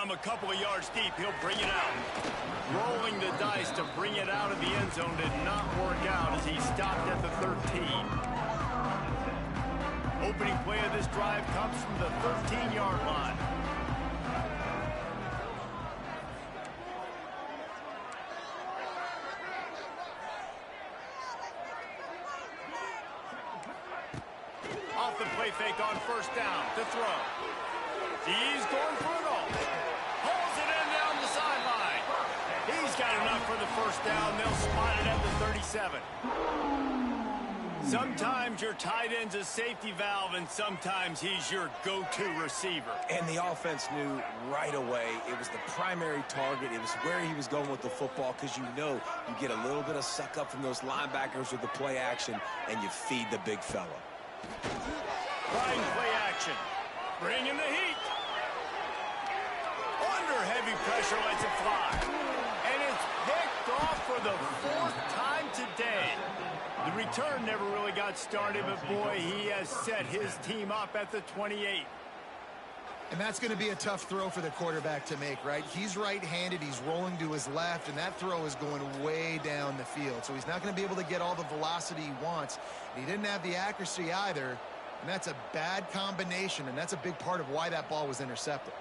From a couple of yards deep, he'll bring it out. Rolling the dice to bring it out of the end zone did not work out as he stopped at the 13. Opening play of this drive comes from the 13-yard line. Off the play fake on first down to throw. He's going for it all. Hauls it in down the sideline. He's got enough for the first down. They'll spot it at the 37. Sometimes your tight end's a safety valve, and sometimes he's your go-to receiver. And the offense knew right away it was the primary target. It was where he was going with the football, because you know you get a little bit of suck up from those linebackers with the play action, and you feed the big fella. Line play action. Bringing the heat. Under heavy pressure, lets it fly. And it's picked off for the 4th time today. The return never really got started, but boy, he has set his team up at the 28. And that's going to be a tough throw for the quarterback to make, right? He's right-handed, he's rolling to his left, and that throw is going way down the field. So he's not going to be able to get all the velocity he wants. And he didn't have the accuracy either, and that's a bad combination, and that's a big part of why that ball was intercepted.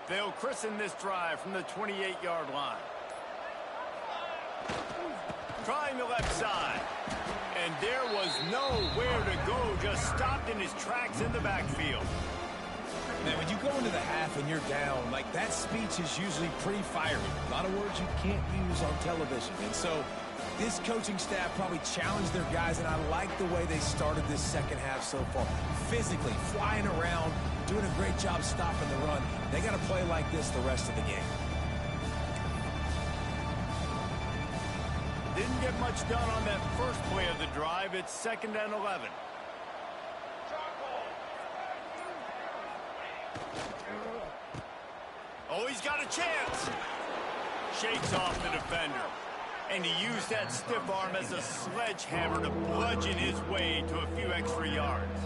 They'll christen this drive from the 28-yard line. Trying the left side. And there was nowhere to go, just stopped in his tracks in the backfield. Man, when you go into the half and you're down, like, that speech is usually pretty fiery. A lot of words you can't use on television. And so this coaching staff probably challenged their guys, and I like the way they started this second half so far. Physically, flying around, doing a great job stopping the run. They got to play like this the rest of the game. Didn't get much done on that first play of the drive. It's 2nd and 11. Oh, he's got a chance. Shakes off the defender. And he used that stiff arm as a sledgehammer to bludgeon his way to a few extra yards.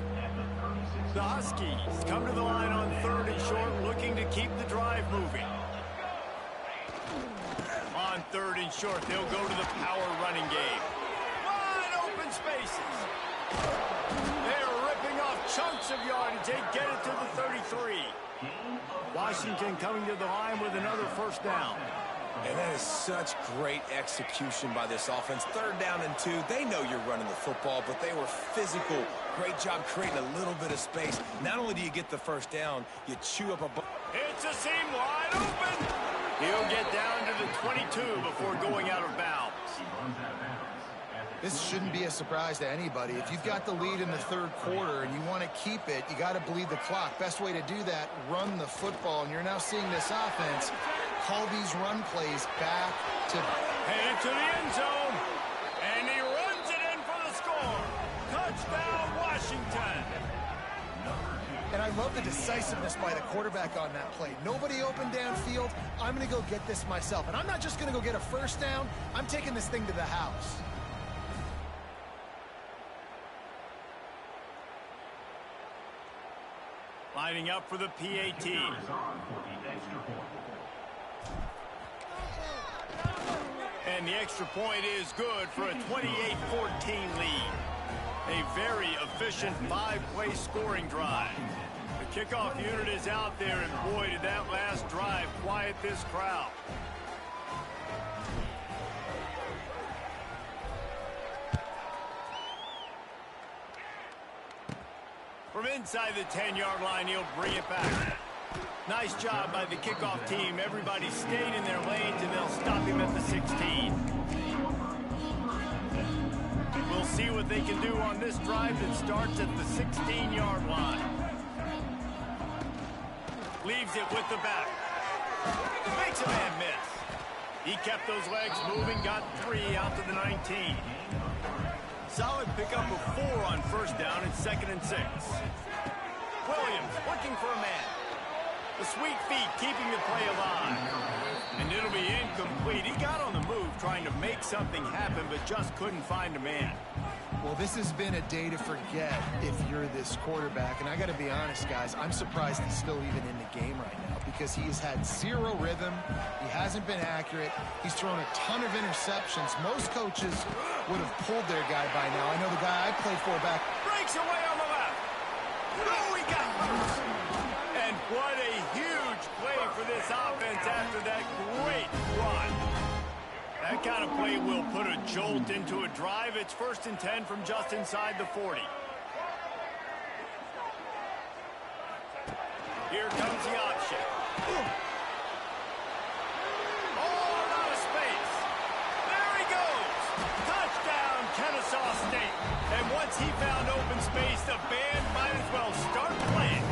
The Huskies come to the line on 3rd and short, looking to keep the drive moving. On 3rd and short, they'll go to the power running game. Wide open spaces. They're ripping off chunks of yardage. They get it to the 33. Washington coming to the line with another first down. And that is such great execution by this offense. 3rd down and 2. They know you're running the football, but they were physical. Great job creating a little bit of space. Not only do you get the first down, you chew up a... It's a seam wide open. He'll get down to the 22 before going out of bounds. This shouldn't be a surprise to anybody. If you've got the lead in the 3rd quarter and you want to keep it, you got to bleed the clock. Best way to do that, run the football. And you're now seeing this offense call these run plays back to... Headed to the end zone. And he runs it in for the score. Touchdown, Washington. And I love the decisiveness by the quarterback on that play. Nobody open downfield. I'm going to go get this myself. And I'm not just going to go get a first down. I'm taking this thing to the house. Lining up for the PAT. And the extra point is good for a 28-14 lead. A very efficient 5-play scoring drive. The kickoff unit is out there, and boy, did that last drive quiet this crowd. From inside the 10-yard line, he'll bring it back. Nice job by the kickoff team. Everybody stayed in their lanes, and they'll stop him at the 16. We'll see what they can do on this drive that starts at the 16-yard line. Leaves it with the back. Makes a man miss. He kept those legs moving, got 3 out to the 19. Solid pickup of 4 on first down and 2nd and 6. Williams looking for a man. The sweet feet keeping the play alive. And it'll be incomplete. He got on the move trying to make something happen, but just couldn't find a man. Well, this has been a day to forget if you're this quarterback. And I got to be honest, guys, I'm surprised he's still even in the game right now because he has had zero rhythm. He hasn't been accurate. He's thrown a ton of interceptions. Most coaches would have pulled their guy by now. I know the guy I played for back. Breaks away on the left. Oh, he got loose. And what a huge play for this offense after that great run. That kind of play will put a jolt into a drive. It's 1st and 10 from just inside the 40. Here comes the option. Oh, out of space. There he goes. Touchdown, Kennesaw State. And once he found open space, the band might as well start playing.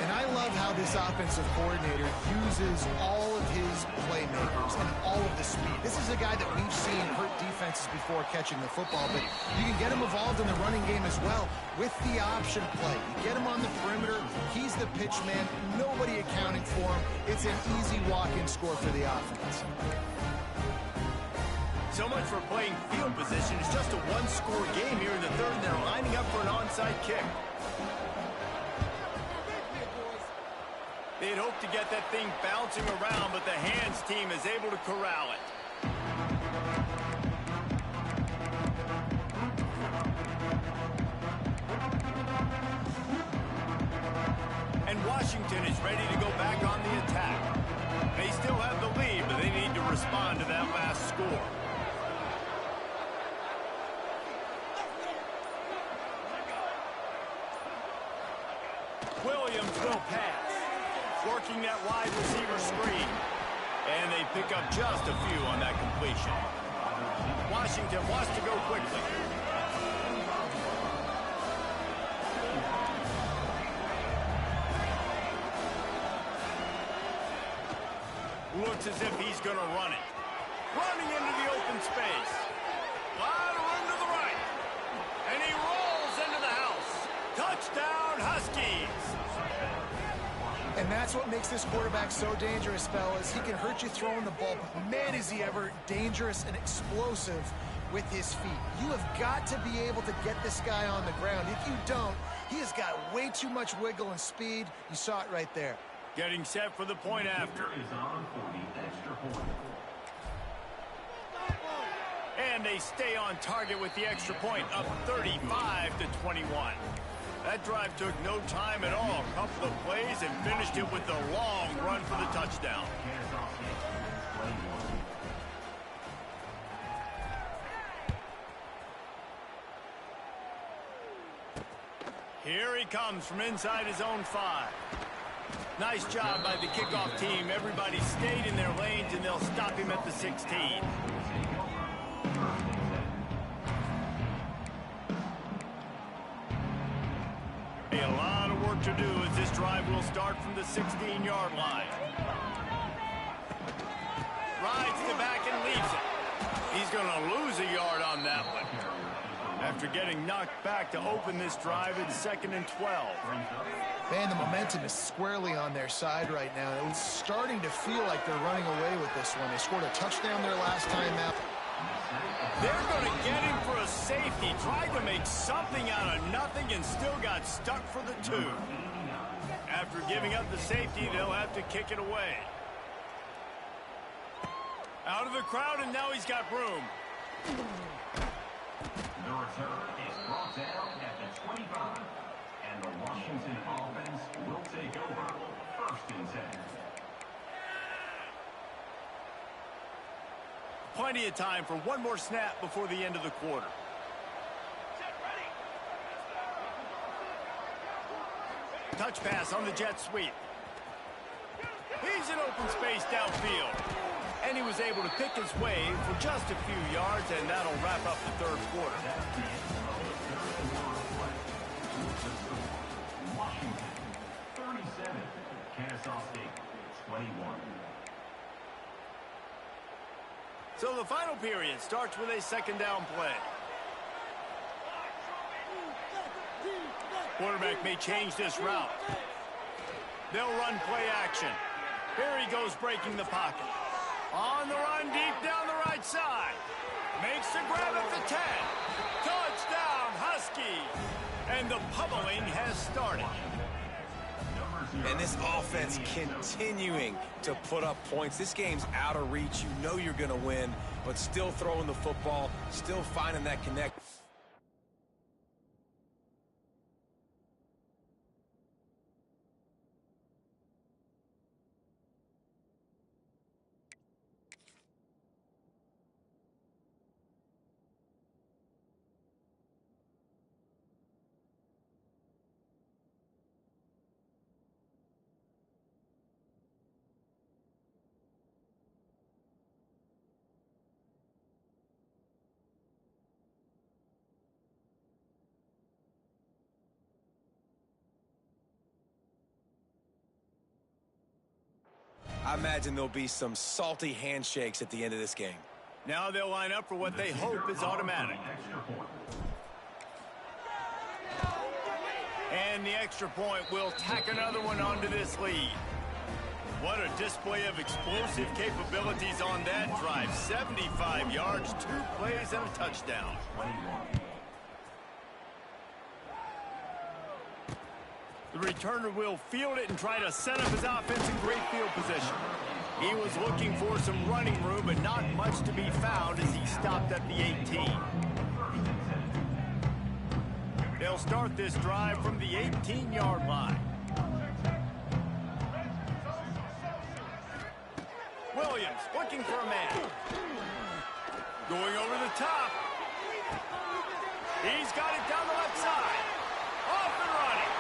And I love how this offensive coordinator uses all of his playmakers and all of the speed. This is a guy that we've seen hurt defenses before catching the football, but you can get him involved in the running game as well with the option play. You get him on the perimeter. He's the pitch man. Nobody accounting for him. It's an easy walk-in score for the offense. So much for playing field position. It's just a one-score game here in the third, and they're lining up for an onside kick. They'd hoped to get that thing bouncing around, but the hands team is able to corral it. And Washington is ready to go back on the attack. They still have the lead, but they need to respond to that last score. Williams will pass. Working that wide receiver screen. And they pick up just a few on that completion. Washington wants to go quickly. Looks as if he's going to run it. Running into the open space. A lot of room to the right. And he rolls into the house. Touchdown, Huskies. And that's what makes this quarterback so dangerous, fellas. He can hurt you throwing the ball, but man, is he ever dangerous and explosive with his feet. You have got to be able to get this guy on the ground. If you don't, he has got way too much wiggle and speed. You saw it right there. Getting set for the point after. And they stay on target with the extra point, up 35-21. That drive took no time at all. A couple of plays and finished it with a long run for the touchdown. Here he comes from inside his own 5. Nice job by the kickoff team. Everybody stayed in their lanes, and they'll stop him at the 16. A lot of work to do as this drive will start from the 16-yard line. Rides the back and leaves it. He's going to lose a yard on that one. After getting knocked back to open this drive, it's 2nd and 12. Man, the momentum is squarely on their side right now. It's starting to feel like they're running away with this one. They scored a touchdown their last time out. They're going to get him for a safety. Tried to make something out of nothing and still got stuck for the 2. After giving up the safety, they'll have to kick it away. Out of the crowd, and now he's got room. The return is brought down at the 25. And the Washington offense will take over 1st and 10. Plenty of time for one more snap before the end of the quarter. Touch pass on the jet sweep. He's in open space downfield. And he was able to pick his way for just a few yards, and that'll wrap up the 3rd quarter. Washington, 37. Kennesaw State, 21. So the final period starts with a 2nd down play. Quarterback may change this route. They'll run play action. Here he goes breaking the pocket. On the run deep down the right side. Makes the grab at the 10. Touchdown, Huskies. And the pummeling has started. And this offense continuing to put up points. This game's out of reach. You know you're going to win, but still throwing the football, still finding that connect. I imagine there'll be some salty handshakes at the end of this game. Now they'll line up for what they hope is automatic. And the extra point will tack another one onto this lead. What a display of explosive capabilities on that drive. 75 yards, 2 plays, and a touchdown. The returner will field it and try to set up his offense in great field position. He was looking for some running room, but not much to be found as he stopped at the 18. They'll start this drive from the 18-yard line. Williams looking for a man. Going over the top. He's got it down the left side. Off and running.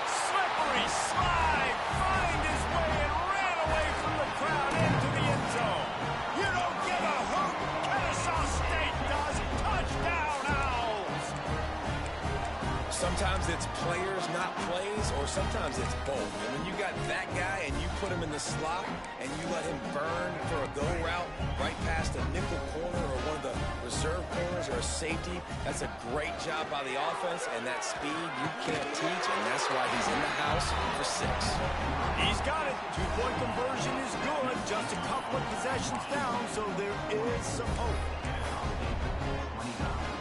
Slippery slide. Find his way and ran away from the crowd into the end zone. You don't give a hoot. Kennesaw State does. Touchdown, Owls. Sometimes it's players, not plays, or sometimes it's both. And when you got that guy and you put him in the slot and you let him burn for a go route right past a nickel corner or one of the reserve corners or a safety, that's a great job by the offense, and that speed you can't teach, and that's why he's in the house for 6. He's got it. 2-point conversion is good. Just a couple of possessions down, so there is some hope.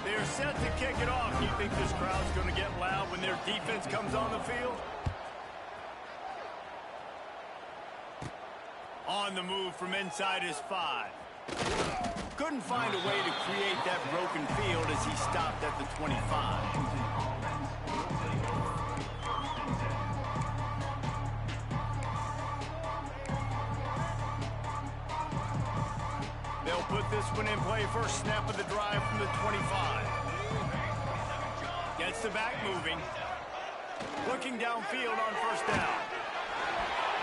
They're set to kick it off. Do you think this crowd's going to get loud when their defense comes on the field? On the move from inside his 5. Couldn't find a way to create that broken field as he stopped at the 25. They'll put this one in play first snap of the drive from the 25. Gets the back moving. Looking downfield on first down.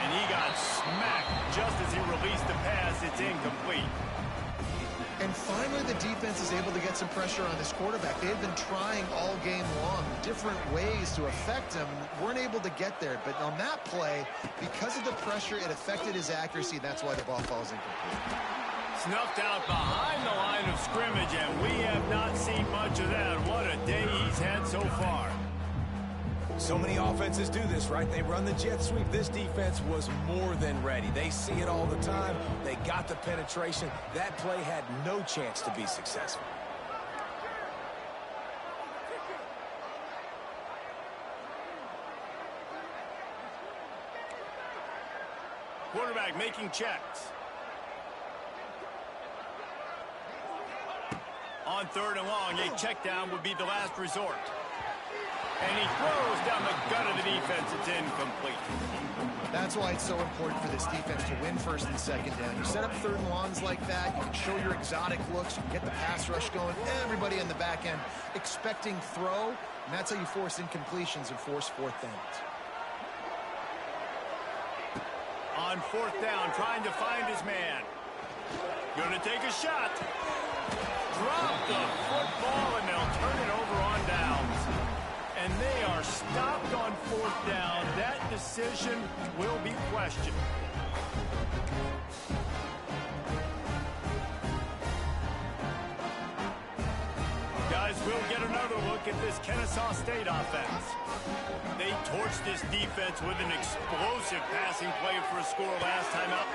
And he got smacked just as he released the pass. It's incomplete. And finally, the defense is able to get some pressure on this quarterback. They've been trying all game long different ways to affect him. Weren't able to get there. But on that play, because of the pressure, it affected his accuracy. That's why the ball falls incomplete. Snuffed out behind the line of scrimmage, and we have not seen much of that. What a day he's had so far. So many offenses do this, right? They run the jet sweep. This defense was more than ready. They see it all the time. They got the penetration. That play had no chance to be successful. Quarterback making checks. On 3rd and long, a check down would be the last resort. And he throws down the gut of the defense. It's incomplete. That's why it's so important for this defense to win 1st and 2nd down. You set up 3rd and longs like that. You can show your exotic looks. You can get the pass rush going. Everybody in the back end expecting throw. And that's how you force incompletions and force 4th downs. On 4th down, trying to find his man. Going to take a shot. Drop the football, and they'll turn it over on downs. And they are stopped on 4th down. That decision will be questioned. Guys, we'll get another look at this Kennesaw State offense. They torched this defense with an explosive passing play for a score last time out.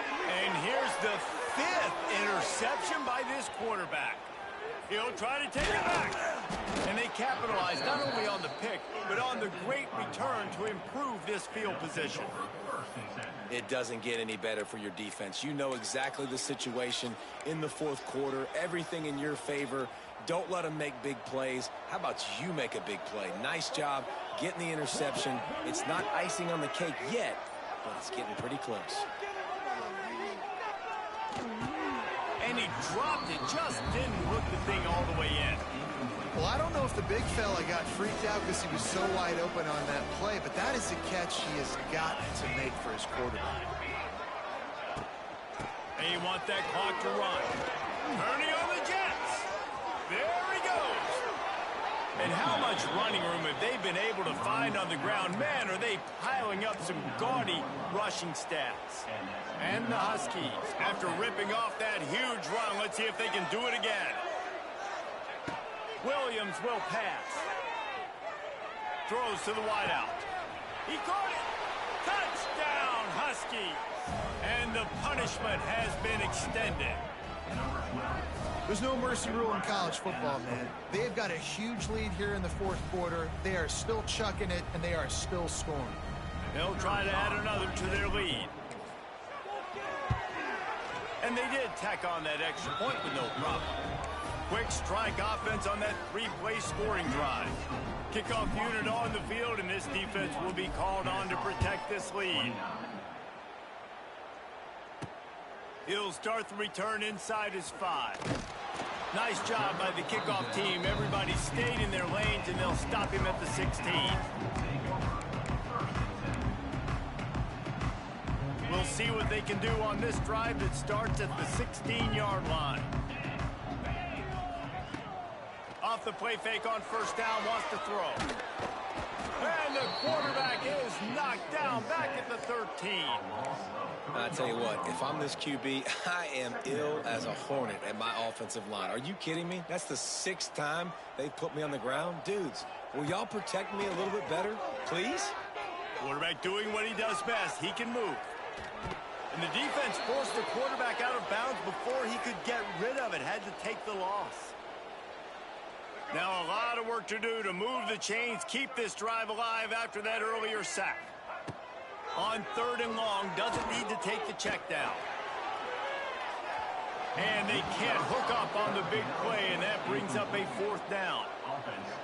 And the 5th interception by this quarterback. He'll try to take it back. And they capitalize not only on the pick, but on the great return to improve this field position. It doesn't get any better for your defense. You know exactly the situation in the fourth quarter, everything in your favor. Don't let them make big plays. How about you make a big play? Nice job getting the interception. It's not icing on the cake yet, but it's getting pretty close. And he dropped it, just didn't hook the thing all the way in. Well, I don't know if the big fella got freaked out because he was so wide open on that play, but that is a catch he has got to make for his quarterback. They want that clock to run. Turning on the Jets. There he goes. And how much running room have they been able to find on the ground? Man, are they piling up some gaudy rushing stats. And the Huskies, after ripping off that huge run, let's see if they can do it again. Williams will pass. Throws to the wideout. He caught it. Touchdown, Huskies. And the punishment has been extended. There's no mercy rule in college football, man. They've got a huge lead here in the fourth quarter. They are still chucking it, and they are still scoring. They'll try to add another to their lead. And they did tack on that extra point with no problem. Quick strike offense on that three-play scoring drive. Kickoff unit on the field, and this defense will be called on to protect this lead. He'll start the return inside his 5. Nice job by the kickoff team. Everybody stayed in their lanes, and they'll stop him at the 16. We'll see what they can do on this drive that starts at the 16-yard line. Off the play fake on first down, wants to throw. And the quarterback is knocked down back at the 13. I tell you what, if I'm this QB, I am ill as a hornet at my offensive line. Are you kidding me? That's the 6th time they've put me on the ground. Dudes, will y'all protect me a little bit better, please? Quarterback doing what he does best. He can move. And the defense forced the quarterback out of bounds before he could get rid of it. Had to take the loss. Now a lot of work to do to move the chains, keep this drive alive after that earlier sack. On 3rd and long, doesn't need to take the check down. And they can't hook up on the big play, and that brings up a 4th down.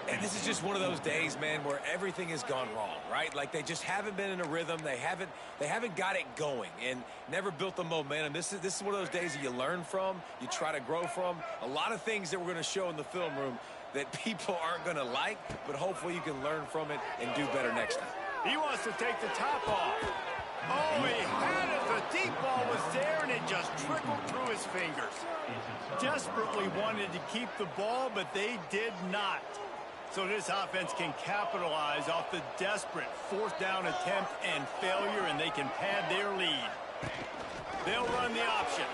And this is just one of those days, man, where everything has gone wrong, right? Like they just haven't been in a rhythm. They haven't got it going and never built the momentum. This is one of those days that you learn from, you try to grow from. A lot of things that we're going to show in the film room that people aren't going to like, but hopefully you can learn from it and do better next time. He wants to take the top off. Oh, he had it. The deep ball was there, and it just trickled through his fingers. Desperately wanted to keep the ball, but they did not. So this offense can capitalize off the desperate 4th down attempt and failure, and they can pad their lead. They'll run the option.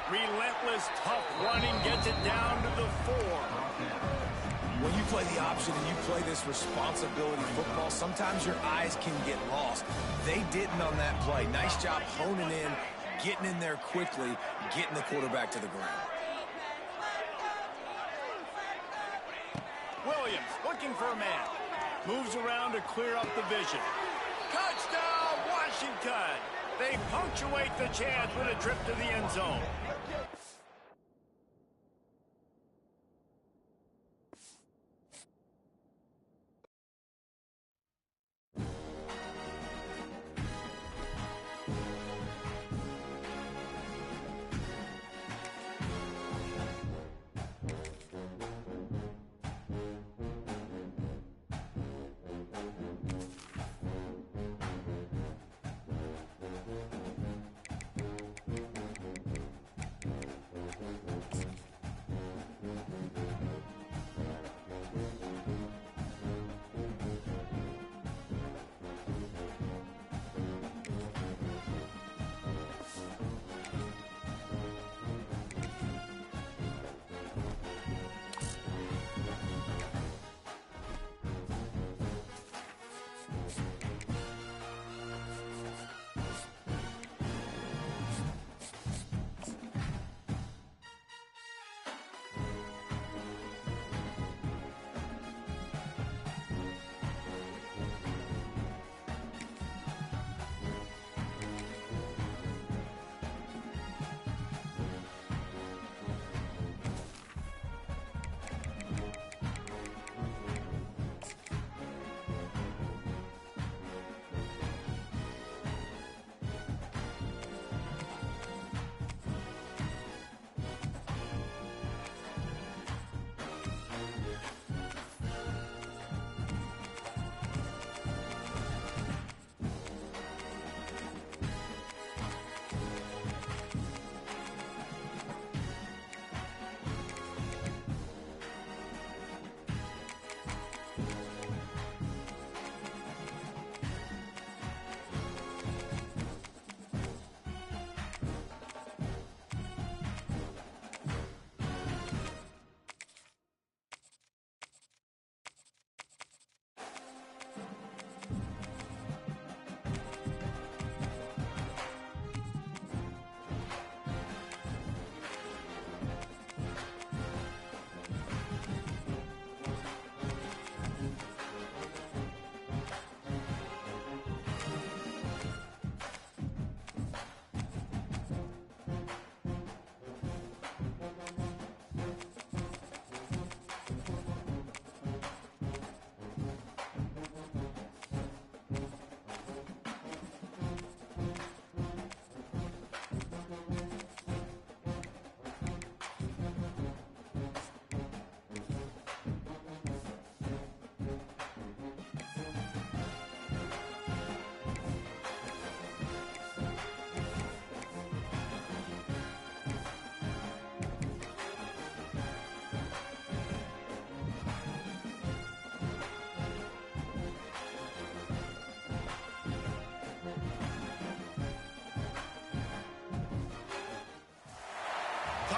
Relentless, tough running gets it down to the 4. When you play the option and you play this responsibility football, sometimes your eyes can get lost. They didn't on that play. Nice job honing in, getting in there quickly, getting the quarterback to the ground. Williams looking for a man. Moves around to clear up the vision. Touchdown, Washington! They punctuate the chance with a trip to the end zone.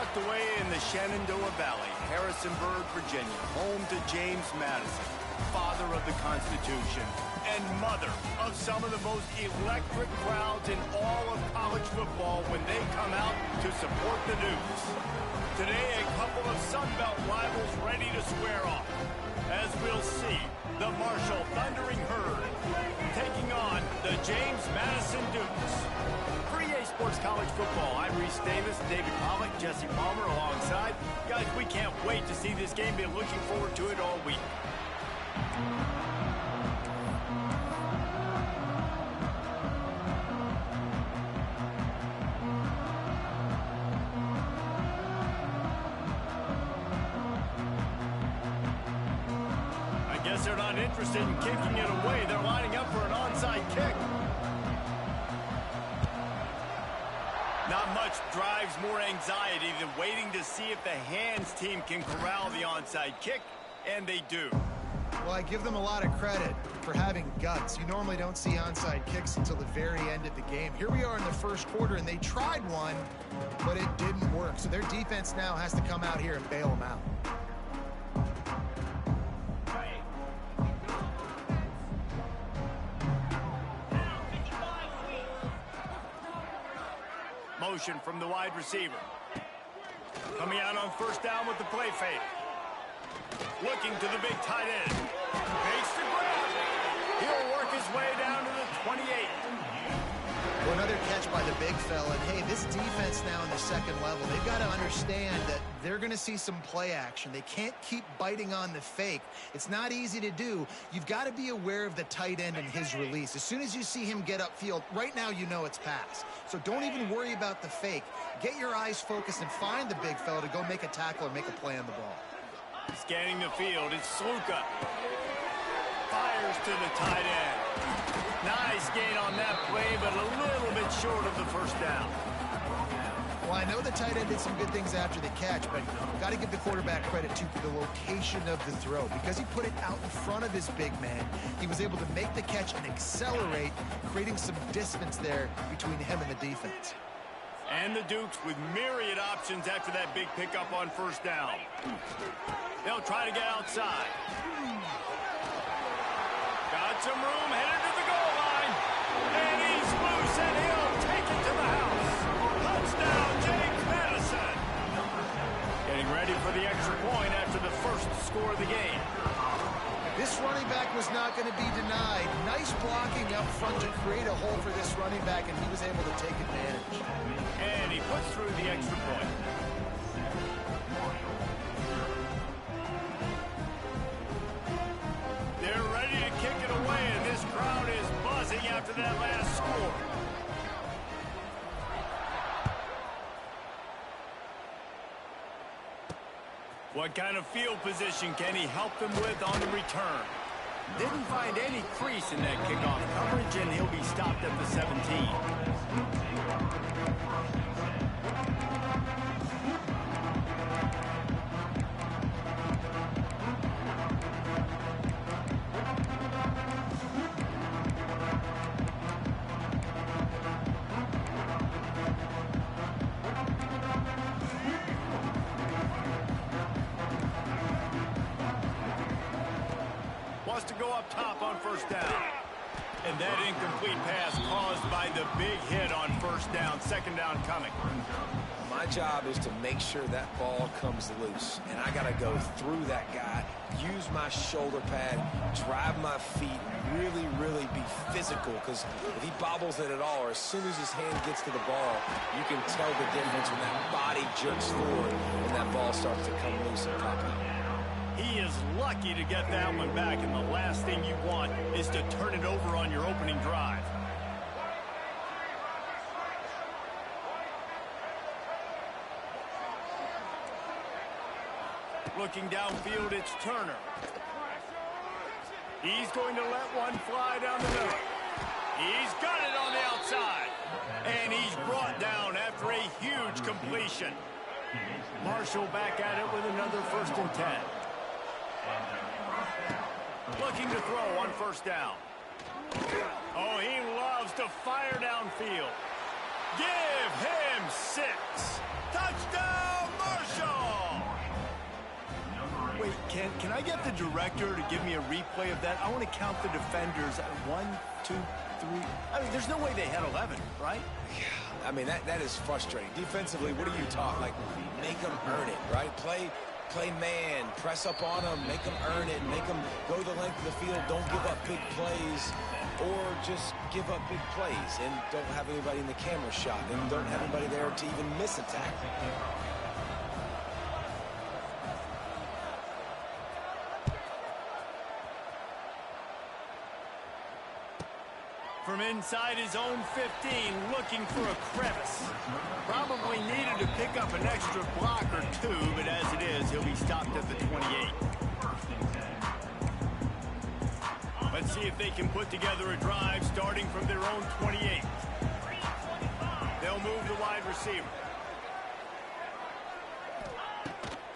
tucked away in the Shenandoah Valley, Harrisonburg, Virginia, home to James Madison, father of the Constitution, and mother of some of the most electric crowds in all of college football when they come out to support the Dukes. Today, a couple of Sun Belt rivals ready to square off. As we'll see, the Marshall Thundering Herd taking on the James Madison Dukes. For EA Sports College Football, I'm Reese Davis, David Pollock, Jesse Palmer alongside. Guys, we can't wait to see this game. Been looking forward to it all week. They're not interested in kicking it away. They're lining up for an onside kick. Not much drives more anxiety than waiting to see if the hands team can corral the onside kick, and they do. Well, I give them a lot of credit for having guts. You normally don't see onside kicks until the very end of the game. Here we are in the first quarter, and they tried one, but it didn't work. So their defense now has to come out here and bail them out. Motion from the wide receiver. Coming out on first down with the play fake. Looking to the big tight end. Fakes the grab. He'll work his way down to the 28. Well, another catch by the big fella. And hey, this defense now in the second level, they've got to understand that they're going to see some play action. They can't keep biting on the fake. It's not easy to do. You've got to be aware of the tight end and his release. As soon as you see him get upfield, right now you know it's pass. So don't even worry about the fake. Get your eyes focused and find the big fella to go make a tackle or make a play on the ball. Scanning the field, it's Sluka. Fires to the tight end. Nice gain on that play, but a little bit short of the first down. Well, I know the tight end did some good things after the catch, but got to give the quarterback credit, too, for the location of the throw. Because he put it out in front of his big man, he was able to make the catch and accelerate, creating some distance there between him and the defense. And the Dukes with myriad options after that big pickup on first down. They'll try to get outside. Got some room, headed to the goal line. And he's loose, and he'll take it to the house. Touchdown, James Madison. Getting ready for the extra point after the first score of the game. This running back was not going to be denied. Nice blocking up front to create a hole for this running back, and he was able to take advantage. And he puts through the extra point. They're ready to kick it away, and this crowd is buzzing after that last score. What kind of field position can he help them with on the return? Didn't find any crease in that kickoff coverage, and he'll be stopped at the 17. To go up top on first down. And that incomplete pass caused by the big hit on first down. Second down coming. My job is to make sure that ball comes loose. And I got to go through that guy, use my shoulder pad, drive my feet, really, really be physical. Because if he bobbles it at all, or as soon as his hand gets to the ball, you can tell the difference when that body jerks forward and that ball starts to come loose and pop out. He is lucky to get that one back, and the last thing you want is to turn it over on your opening drive. Looking downfield, it's Turner. He's going to let one fly down the middle. He's got it on the outside. And he's brought down after a huge completion. Marshall back at it with another 1st and 10. Looking to throw on first down. Oh, he loves to fire downfield. Give him 6. Touchdown, Wait, can I get the director to give me a replay of that? I want to count the defenders. 1, 2, 3. I mean, there's no way they had 11, right? Yeah, I mean, that is frustrating. Defensively, what are you taught? Like, make them earn it, right? Play man, press up on them, make them earn it, make them go the length of the field, don't give up big plays, or just give up big plays and don't have anybody in the camera shot and don't have anybody there to even miss a tackle. From inside his own 15, looking for a crevice. Probably needed to pick up an extra block or two, but as it is, he'll be stopped at the 28. Let's see if they can put together a drive starting from their own 28. They'll move the wide receiver.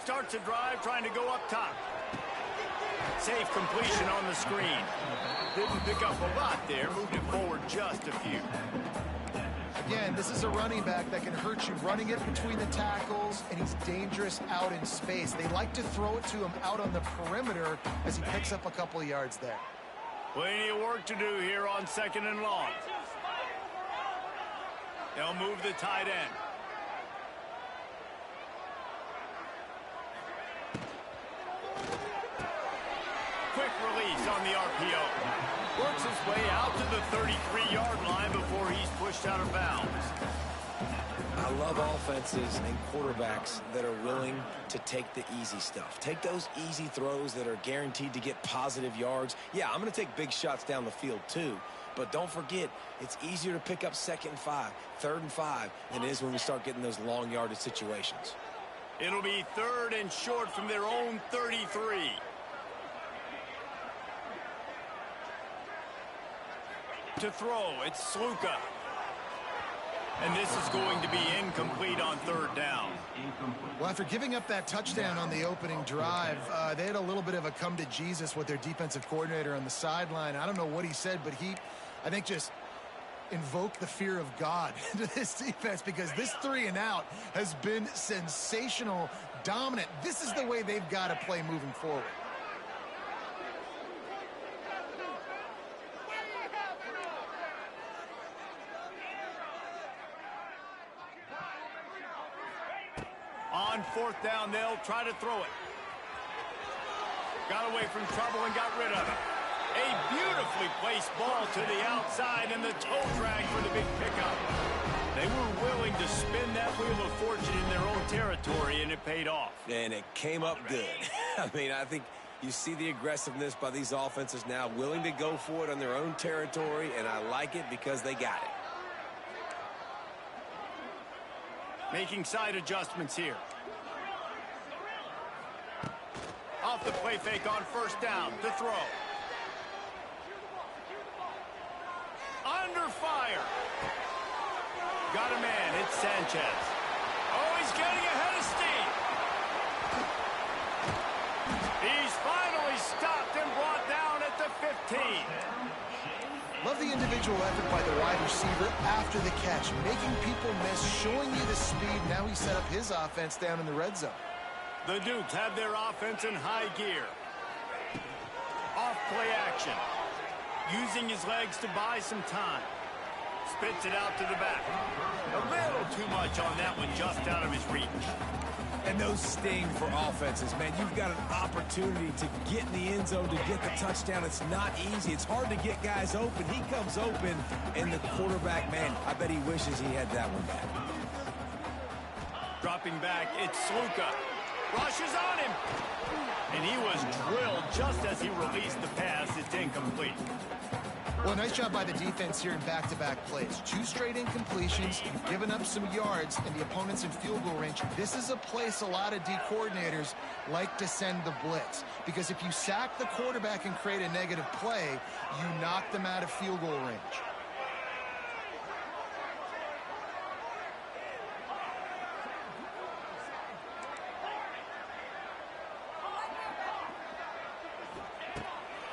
Starts a drive trying to go up top. Safe completion on the screen. Didn't pick up a lot there, moved it forward just a few. Again, this is a running back that can hurt you running it between the tackles, and he's dangerous out in space. They like to throw it to him out on the perimeter as he picks up a couple of yards there. Plenty of work to do here on 2nd and long. They'll move the tight end. Quick release on the RPO. Works his way out to the 33-yard line before he's pushed out of bounds. I love offenses and quarterbacks that are willing to take the easy stuff. Take those easy throws that are guaranteed to get positive yards. Yeah, I'm going to take big shots down the field too. But don't forget, it's easier to pick up 2nd and 5, 3rd and 5 than it is when we start getting those long yardage situations. It'll be 3rd and short from their own 33. To throw, it's Sluka. And this is going to be incomplete on 3rd down. Well, after giving up that touchdown on the opening drive, they had a little bit of a come to Jesus with their defensive coordinator on the sideline. I don't know what he said, but he, I think, just invoked the fear of God into this defense, because this 3 and out has been sensational, dominant. This is the way they've got to play moving forward. On 4th down, they'll try to throw it. Got away from trouble and got rid of it. A beautifully placed ball to the outside and the toe drag for the big pickup. They were willing to spin that wheel of fortune in their own territory, and it paid off. And it came up good. I mean, I think you see the aggressiveness by these offenses now, willing to go for it on their own territory, and I like it because they got it. Making side adjustments here. Off the play fake on 1st down to throw. Under fire. Got a man. It's Sanchez. Oh, he's getting ahead of steam. He's finally stopped and brought down at the 15. Love the individual effort by the wide receiver after the catch, making people miss, showing you the speed. Now he set up his offense down in the red zone. The Dukes have their offense in high gear. Off play action. Using his legs to buy some time. Spits it out to the back. A little too much on that one, just out of his reach. And those sting for offenses, man. You've got an opportunity to get in the end zone, to get the touchdown. It's not easy. It's hard to get guys open. He comes open, and the quarterback, man, I bet he wishes he had that one back. Dropping back, it's Sluka. Rushes on him. And he was drilled just as he released the pass. It's incomplete. Well, nice job by the defense here in back-to-back plays. 2 straight incompletions. You've given up some yards, and the opponent's in field goal range. This is a place a lot of D coordinators like to send the blitz, because if you sack the quarterback and create a negative play, you knock them out of field goal range.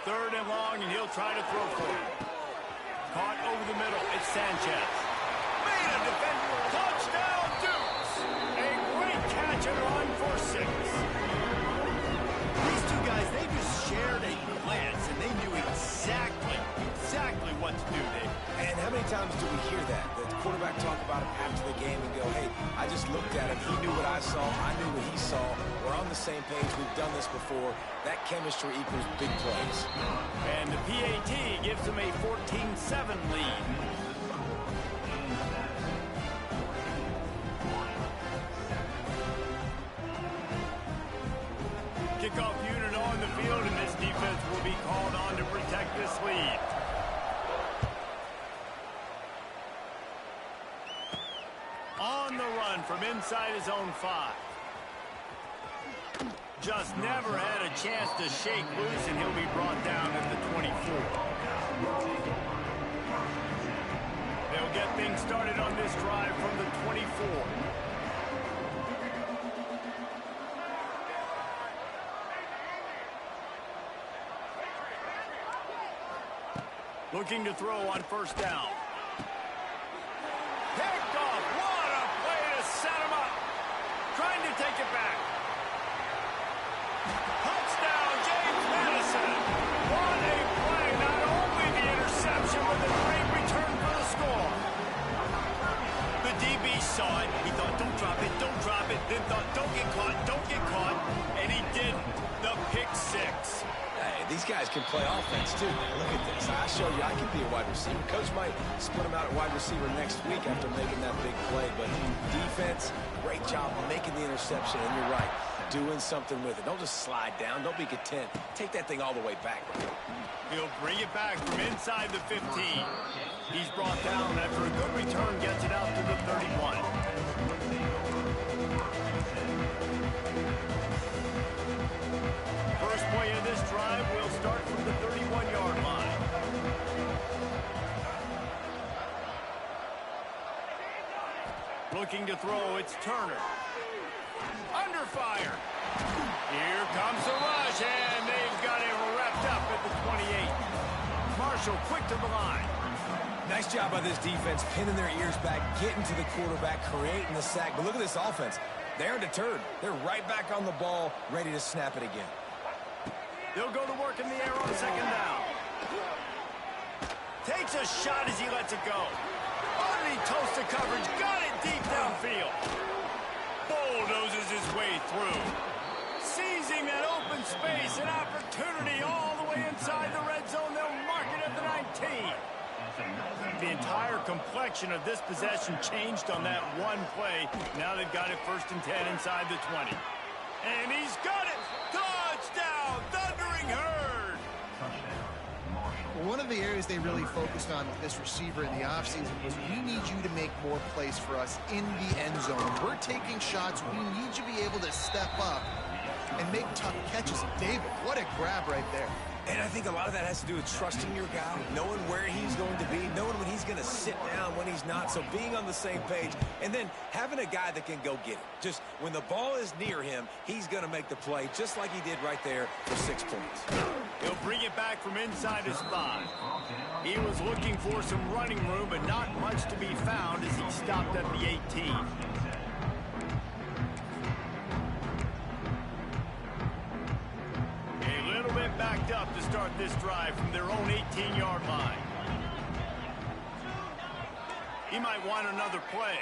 Third and long, and he'll try to throw for it. Caught over the middle. It's Sanchez. Made a defender. Touchdown, Dukes. A great catch and run for 6. hear that. The quarterback talk about him after the game and go, hey, I just looked at him. He knew what I saw. I knew what he saw. We're on the same page. We've done this before. That chemistry equals big plays. And the PAT gives them a 14-7 lead. Kickoff unit on the field, and this defense will be called on to protect this lead. On the run from inside his own 5. Just never had a chance to shake loose, and he'll be brought down at the 24. They'll get things started on this drive from the 24. Looking to throw on first down. Picked off. What a play to set him up. Trying to take it back. Touchdown, James Madison. What a play. Not only the interception, but the great return for the score. The DB saw it. He thought, don't drop it, don't drop it. Then thought, don't get caught, don't get caught. And he didn't. The pick 6. Hey, these guys can play offense, too. Look at this. I show you I can be a wide receiver. Coach might split him out at wide receiver next week after making that big play. But defense, great job making the interception. And you're right, doing something with it. Don't just slide down. Don't be content. Take that thing all the way back. He'll bring it back from inside the 15. He's brought down after a good return, gets it out to the 31. First play of this drive will start from the 31-yard line. Looking to throw, it's Turner. Under fire. Here comes the rush, and they've got it wrapped up at the 28. Marshall quick to the line. Nice job by this defense, pinning their ears back, getting to the quarterback, creating the sack. But look at this offense. They aren't deterred. They're right back on the ball, ready to snap it again. They'll go to work in the air on second down. Takes a shot as he lets it go. Underneath toast to coverage. Got it deep downfield. Bulldozes his way through. Seizing that open space. An opportunity all the way inside the red zone. They'll mark it at the 19. The entire complexion of this possession changed on that one play. Now they've got it 1st and 10 inside the 20. And he's got it. Touchdown, Thundering Herd. Well, one of the areas they really focused on with this receiver in the offseason was we need you to make more plays for us in the end zone. We're taking shots. We need you to be able to step up and make tough catches. David, what a grab right there. And I think a lot of that has to do with trusting your guy, knowing where he's going to be, knowing when he's going to sit down, when he's not. So being on the same page, and then having a guy that can go get it. Just when the ball is near him, he's going to make the play, just like he did right there for 6 points. He'll bring it back from inside his 5. He was looking for some running room, but not much to be found as he stopped at the 18. Backed up to start this drive from their own 18-yard line. He might want another play.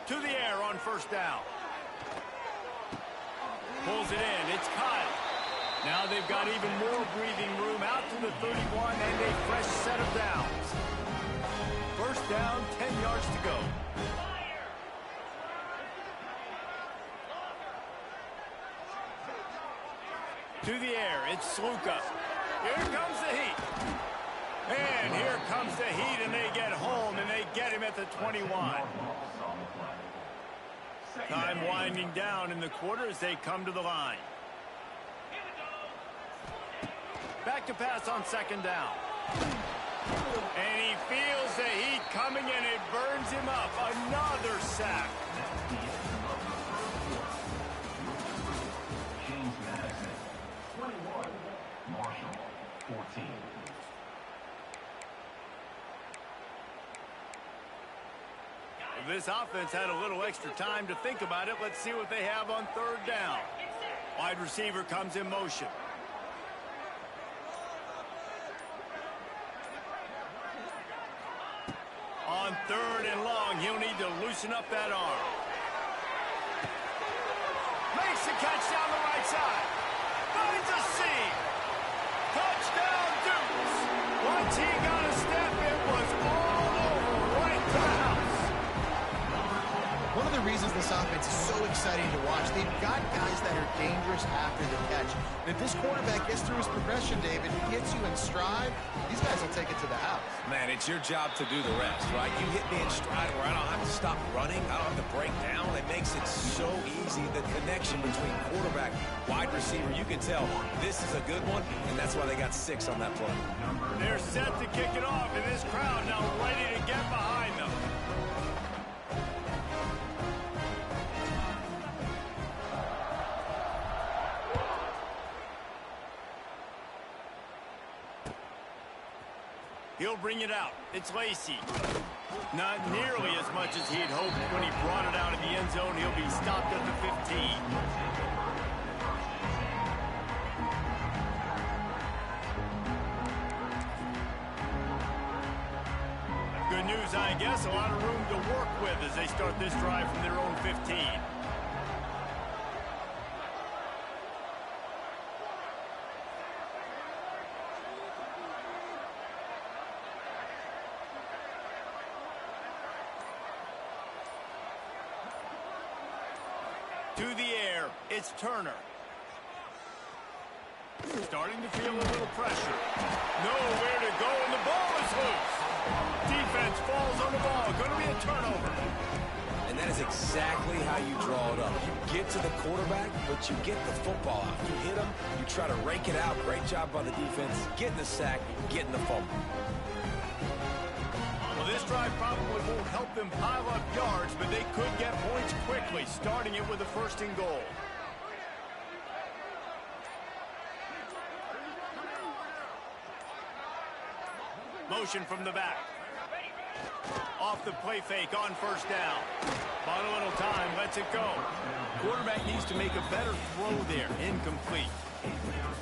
To the air on first down. Pulls it in. It's Kyle. Now they've got even more breathing room out to the 31 and a fresh set of downs. First down, 10 yards to go. To the air, it's Sluka. Here comes the heat. And here comes the heat, and they get home, and they get him at the 21. Time winding down in the quarter as they come to the line. Back to pass on second down. And he feels the heat coming, and it burns him up. Another sack. Marshall, 14. If this offense had a little extra time to think about it, let's see what they have on third down. Wide receiver comes in motion. On 3rd and long, he'll need to loosen up that arm. Makes the catch down the right side. Finds a seam. Touchdown, Dukes. Once he got a step, it was all over right to the house. One of the reasons this offense is so exciting to watch, they've got guys that are dangerous after the catch. And if this quarterback gets through his progression, David, he gets you in stride, these guys will take it to the house. Man, it's your job to do the rest, right? You hit me in stride where I don't have to stop running. I don't have to break down. It makes it so easy. The connection between quarterback, wide receiver, you can tell this is a good one, and that's why they got 6 on that play. They're set to kick it off, and this crowd now ready to get behind them. He'll bring it out. It's Lacey. Not nearly as much as he had hoped when he brought it out of the end zone. He'll be stopped at the 15. Good news, I guess. A lot of room to work with as they start this drive from their own 15. To the air, it's Turner. Starting to feel a little pressure. Nowhere to go, and the ball is loose. Defense falls on the ball. Going to be a turnover. And that is exactly how you draw it up. You get to the quarterback, but you get the football out. You hit him, you try to rake it out. Great job by the defense. Getting the sack, getting the fumble. This drive probably won't help them pile up yards, but they could get points quickly, starting it with a 1st and goal. Motion from the back. Off the play fake on 1st down. Bought a little time, lets it go. Quarterback needs to make a better throw there. Incomplete.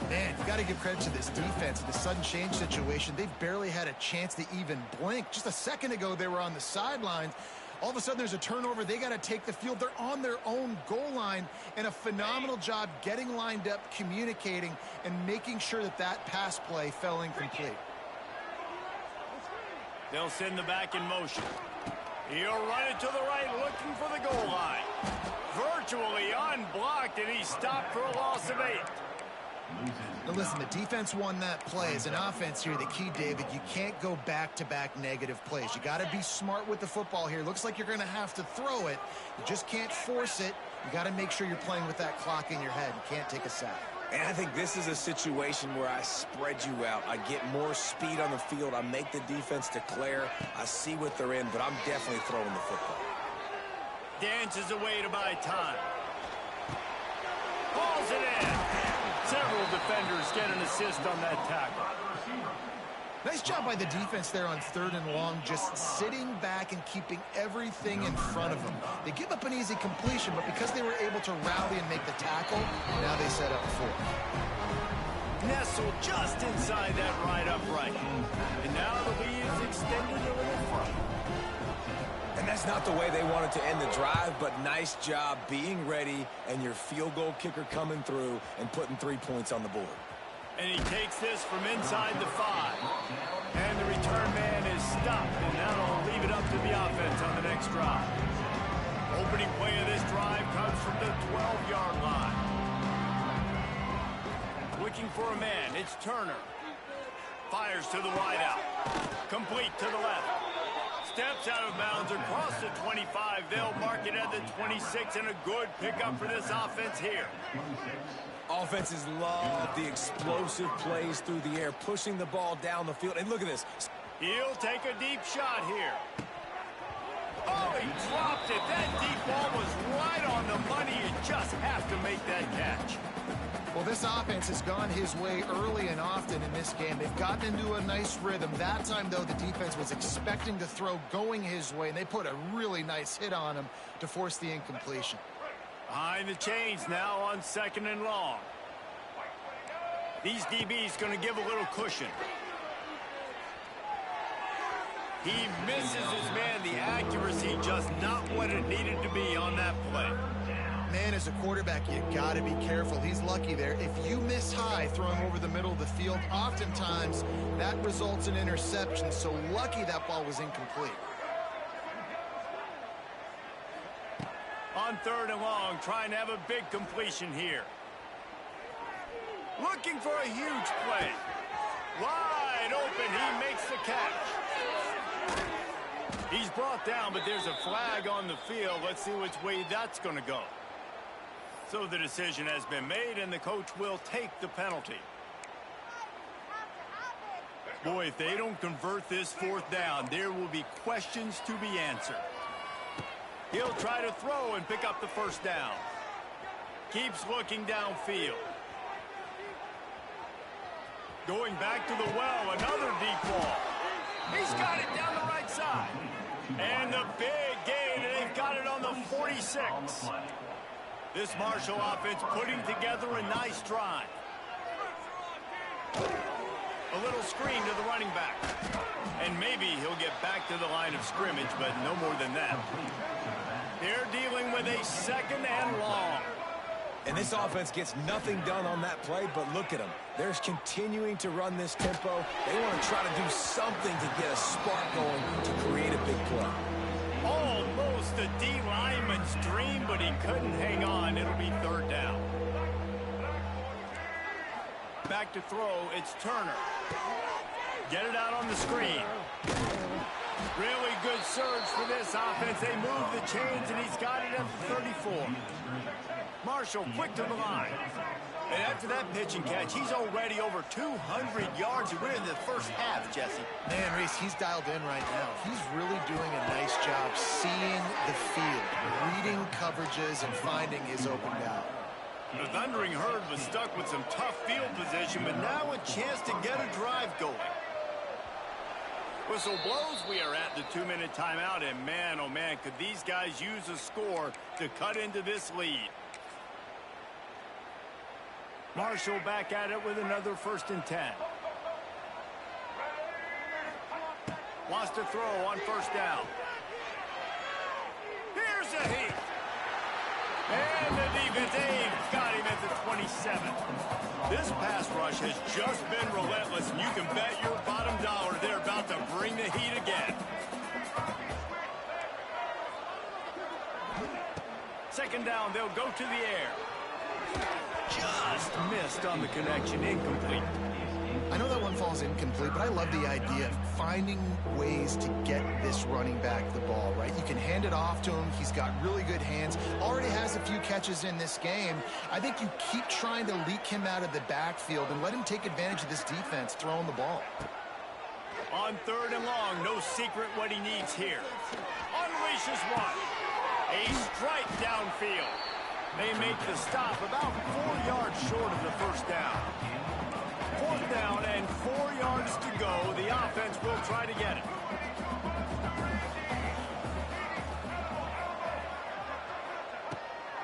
Man, you got to give credit to this defense. In the sudden change situation, they've barely had a chance to even blink. Just a second ago, they were on the sidelines. All of a sudden, there's a turnover. They got to take the field. They're on their own goal line, and a phenomenal job getting lined up, communicating, and making sure that that pass play fell incomplete. They'll send the back in motion. He'll run it to the right, looking for the goal line. Virtually unblocked, and he's stopped for a loss of 8. Now listen, the defense won that play. As an offense here, the key, David, you can't go back-to-back negative plays. You got to be smart with the football here. Looks like you're going to have to throw it. You just can't force it. You got to make sure you're playing with that clock in your head. You can't take a sack. And I think this is a situation where I spread you out. I get more speed on the field. I make the defense declare. I see what they're in, but I'm definitely throwing the football. Dances away to buy time. Hauls it in. Several defenders get an assist on that tackle. Nice job by the defense there on 3rd and long, just sitting back and keeping everything in front of them. They give up an easy completion, but because they were able to rally and make the tackle, now they set up 4. Nestled just inside that right upright. And now the lead is extended a little further. And that's not the way they wanted to end the drive, but nice job being ready and your field goal kicker coming through and putting 3 points on the board. And he takes this from inside the 5. And the return man is stopped, and that'll leave it up to the offense on the next drive. Opening play of this drive comes from the 12-yard line. Looking for a man, it's Turner. Fires to the wideout. Complete to the left. Steps out of bounds across the 25. They'll mark it at the 26, and a good pickup for this offense here. Offenses love the explosive plays through the air, pushing the ball down the field. And look at this. He'll take a deep shot here. Oh, he dropped it. That deep ball was right on the money. You just have to make that catch. Well, this offense has gone his way early and often in this game. They've gotten into a nice rhythm. That time, though, the defense was expecting to throw going his way, and they put a really nice hit on him to force the incompletion. Behind the chains now on 2nd and long. These DBs going to give a little cushion. He misses his man. The accuracy just not what it needed to be on that play. Man, as a quarterback, you got to be careful. He's lucky there. If you miss high throwing over the middle of the field, oftentimes that results in interception. So lucky that ball was incomplete. On 3rd and long, trying to have a big completion here. Looking for a huge play. Wide open, he makes the catch. He's brought down, but there's a flag on the field. Let's see which way that's going to go. So the decision has been made, and the coach will take the penalty. Boy, if they don't convert this 4th down, there will be questions to be answered. He'll try to throw and pick up the 1st down. Keeps looking downfield. Going back to the well, another deep ball. He's got it down the right side. And the big gain, and they've got it on the 46. This Marshall offense putting together a nice drive. A little screen to the running back. And maybe he'll get back to the line of scrimmage, but no more than that. They're dealing with a 2nd and long. And this offense gets nothing done on that play, but look at them. They're continuing to run this tempo. They want to try to do something to get a spark going to create a big play. Almost a D lineman's dream, but he couldn't hang on. It'll be 3rd down. Back to throw, it's Turner. Get it out on the screen. Really good surge for this offense. They move the chains, and he's got it at the 34. Marshall quick to the line. And after that pitch and catch, he's already over 200 yards. We're in the 1st half, Jesse. Man, Reese, he's dialed in right now. He's really doing a nice job seeing the field, reading coverages, and finding his open guy. The Thundering Herd was stuck with some tough field position, but now a chance to get a drive going. Whistle blows, we are at the 2-minute timeout, and man, oh man, could these guys use a score to cut into this lead. Marshall back at it with another 1st and 10. Wants to throw on 1st down. Here's a heat. And the defense aids got him at the 27. This pass rush has just been relentless, and you can bet your bottom dollar they're about to bring the heat again. 2nd down, they'll go to the air. Just missed on the connection, incomplete. I know that one falls incomplete, but I love the idea of finding ways to get this running back the ball, right? You can hand it off to him. He's got really good hands. Already has a few catches in this game. I think you keep trying to leak him out of the backfield and let him take advantage of this defense throwing the ball. On 3rd and long, no secret what he needs here. Unleashes one. A strike downfield. They make the stop about 4 yards short of the 1st down. 4th down and 4 yards to go. The offense will try to get it.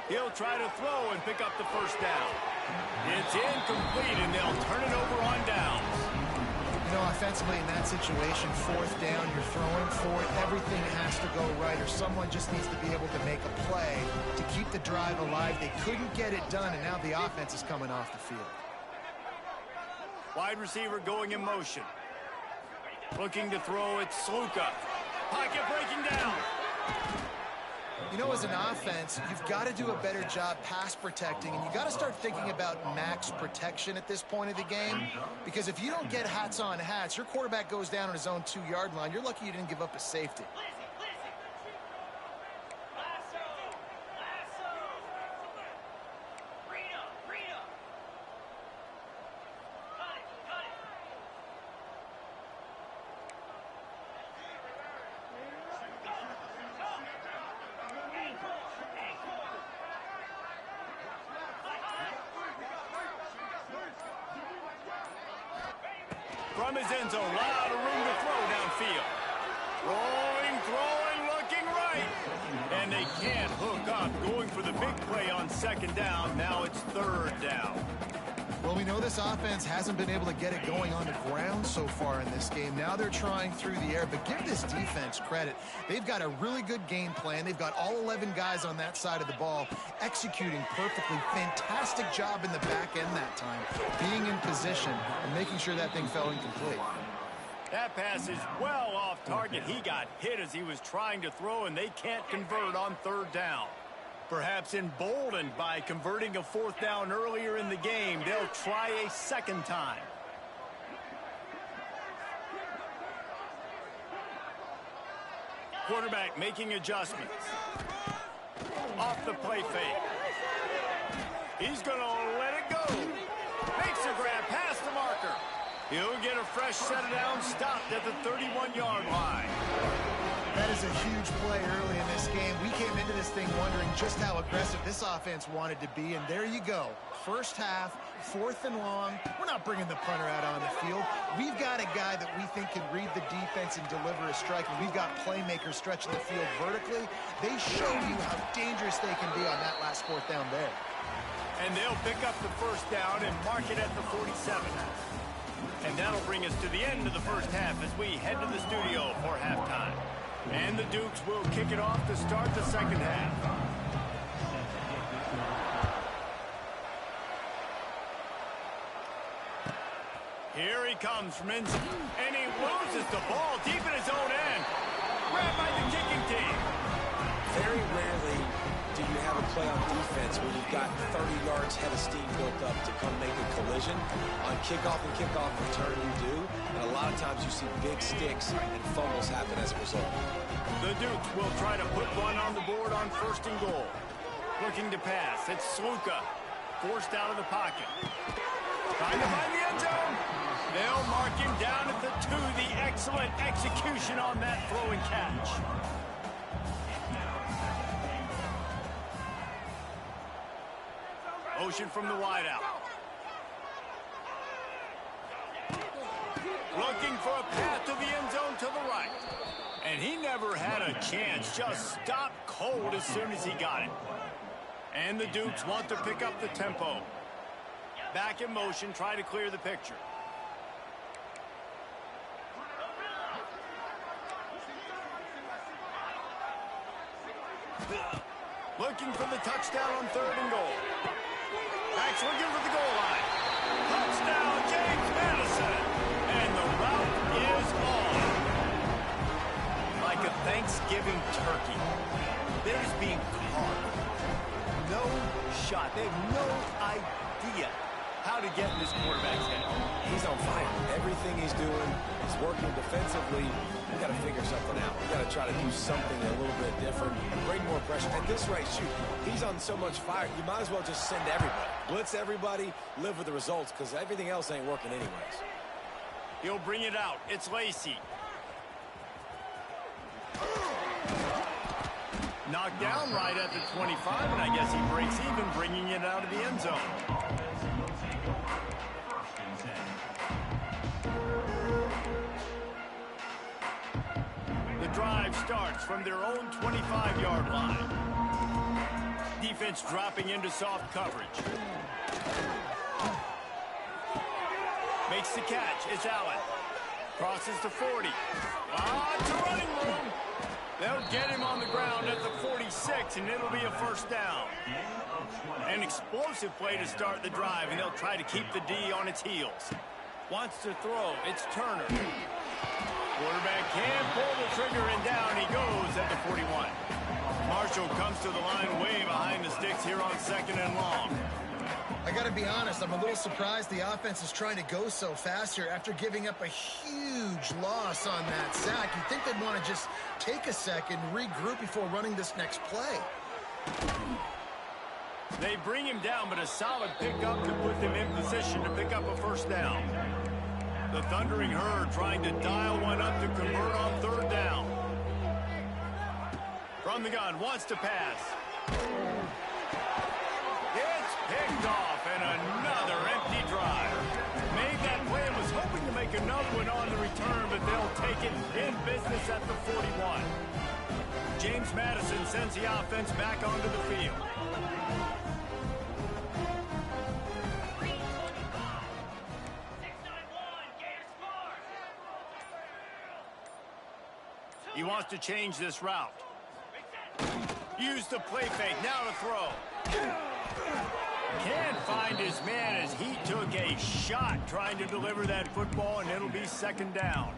He'll try to throw and pick up the 1st down. It's incomplete, and they'll turn it over on downs. You know, offensively in that situation, 4th down, you're throwing for it. Everything has to go right, or someone just needs to be able to make a play to keep the drive alive. They couldn't get it done, and now the offense is coming off the field. Wide receiver going in motion. Looking to throw, it's Sluka. Pocket breaking down. You know, as an offense, you've got to do a better job pass protecting, and you got to start thinking about max protection at this point of the game, because if you don't get hats on hats, your quarterback goes down on his own 2-yard line. You're lucky you didn't give up a safety. From his end zone, a lot of room to throw downfield. Throwing, looking right. And they can't hook up, going for the big play on 2nd down. Now it's 3rd down. Well, we know this offense hasn't been able to get it going on the ground so far in this game. Now they're trying through the air, but give this defense credit. They've got a really good game plan. They've got all 11 guys on that side of the ball executing perfectly. Fantastic job in the back end that time, being in position and making sure that thing fell incomplete. That pass is well off target. He got hit as he was trying to throw, and they can't convert on third down. Perhaps emboldened by converting a fourth down earlier in the game, they'll try a second time. Quarterback making adjustments. Off the play fake. He's going to let it go. Makes a grab past the marker. He'll get a fresh set of downs stopped at the 31-yard line. That is a huge play early in this game. We came into this thing wondering just how aggressive this offense wanted to be, and there you go. First half, 4th and long. We're not bringing the punter out on the field. We've got a guy that we think can read the defense and deliver a strike, and we've got playmakers stretching the field vertically. They show you how dangerous they can be on that last 4th down there. And they'll pick up the first down and mark it at the 47. And that'll bring us to the end of the first half as we head to the studio for halftime. And the Dukes will kick it off to start the second half. Here he comes from inside, and he loses the ball deep in his own end. Grabbed by the kicking team. Very rarely do you have a play on defense where you've got 30 yards head of steam built up to come make a collision. On kickoff and kickoff return, you do. And a lot of times you see big sticks and fumbles happen as a result. The Dukes will try to put one on the board on 1st and goal. Looking to pass. It's Sluka. Forced out of the pocket. Trying to find the end zone. They'll mark him down at the 2. The excellent execution on that throw and catch. Motion from the wideout. Looking for a path to the end zone to the right. And he never had a chance. Just stopped cold as soon as he got it. And the Dukes want to pick up the tempo. Back in motion, try to clear the picture. Looking for the touchdown on 3rd and goal. Backs looking for the goal line. Touchdown, James Madison. And the route is on. Like a Thanksgiving turkey. They're just being carved. No shot. They have no idea how to get in this quarterback's head. He's on fire. Everything he's doing is working defensively. We got to figure something out. We got to try to do something a little bit different, bring more pressure. At this rate, shoot, he's on so much fire, you might as well just send everybody. Blitz everybody, live with the results, because everything else ain't working anyways. He'll bring it out. It's Lacey. Knocked down right at the 25, and I guess he breaks even, bringing it out of the end zone. The drive starts from their own 25-yard line. Defense dropping into soft coverage. Makes the catch. It's Allen. Crosses to 40. It's a running room. They'll get him on the ground at the 46, and it'll be a first down. An explosive play to start the drive, and they'll try to keep the D on its heels. Wants to throw. It's Turner. Quarterback can pull the trigger, and down he goes at the 41. Marshall comes to the line way behind the sticks here on 2nd and long. I got to be honest, I'm a little surprised the offense is trying to go so fast here after giving up a huge loss on that sack. You'd think they'd want to just take a second, regroup before running this next play. They bring him down, but a solid pickup to put them in position to pick up a first down. The Thundering Herd trying to dial one up to convert on 3rd down. From the gun, wants to pass. It's picked off, and another empty drive. Made that play and was hoping to make another one on the return, but they'll take it in business at the 41. James Madison sends the offense back onto the field. to change this route. Use the play fake, now to throw. Can't find his man as he took a shot trying to deliver that football, and it'll be second down.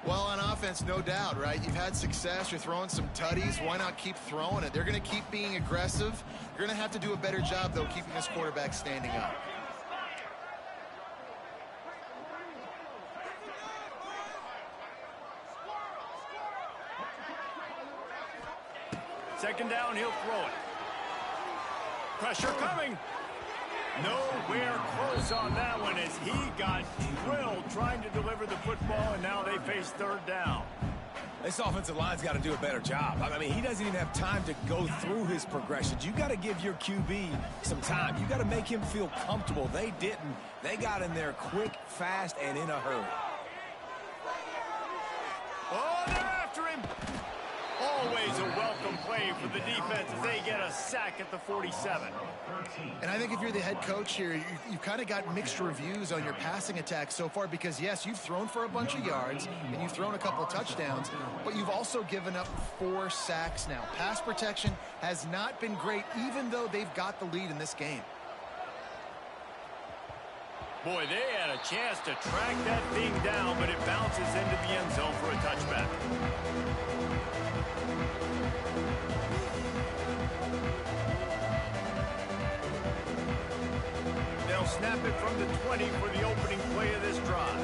Well, on offense, no doubt, right? You've had success. You're throwing some tutties. Why not keep throwing it? They're going to keep being aggressive. You're going to have to do a better job, though, keeping this quarterback standing up. Second down, he'll throw it. Pressure coming. Nowhere close on that one as he got drilled trying to deliver the football, and now they face third down. This offensive line's got to do a better job. I mean, he doesn't even have time to go through his progressions. You got to give your QB some time. You got to make him feel comfortable. They didn't. They got in there quick, fast, and in a hurry. Oh, they're after him. Always a welcome play for the defense as they get a sack at the 47. And I think if you're the head coach here, you've kind of got mixed reviews on your passing attack so far because, yes, you've thrown for a bunch of yards and you've thrown a couple of touchdowns, but you've also given up 4 sacks now. Pass protection has not been great, even though they've got the lead in this game. Boy, they had a chance to track that thing down, but it bounces into the end zone for a touchback. They'll snap it from the 20 for the opening play of this drive.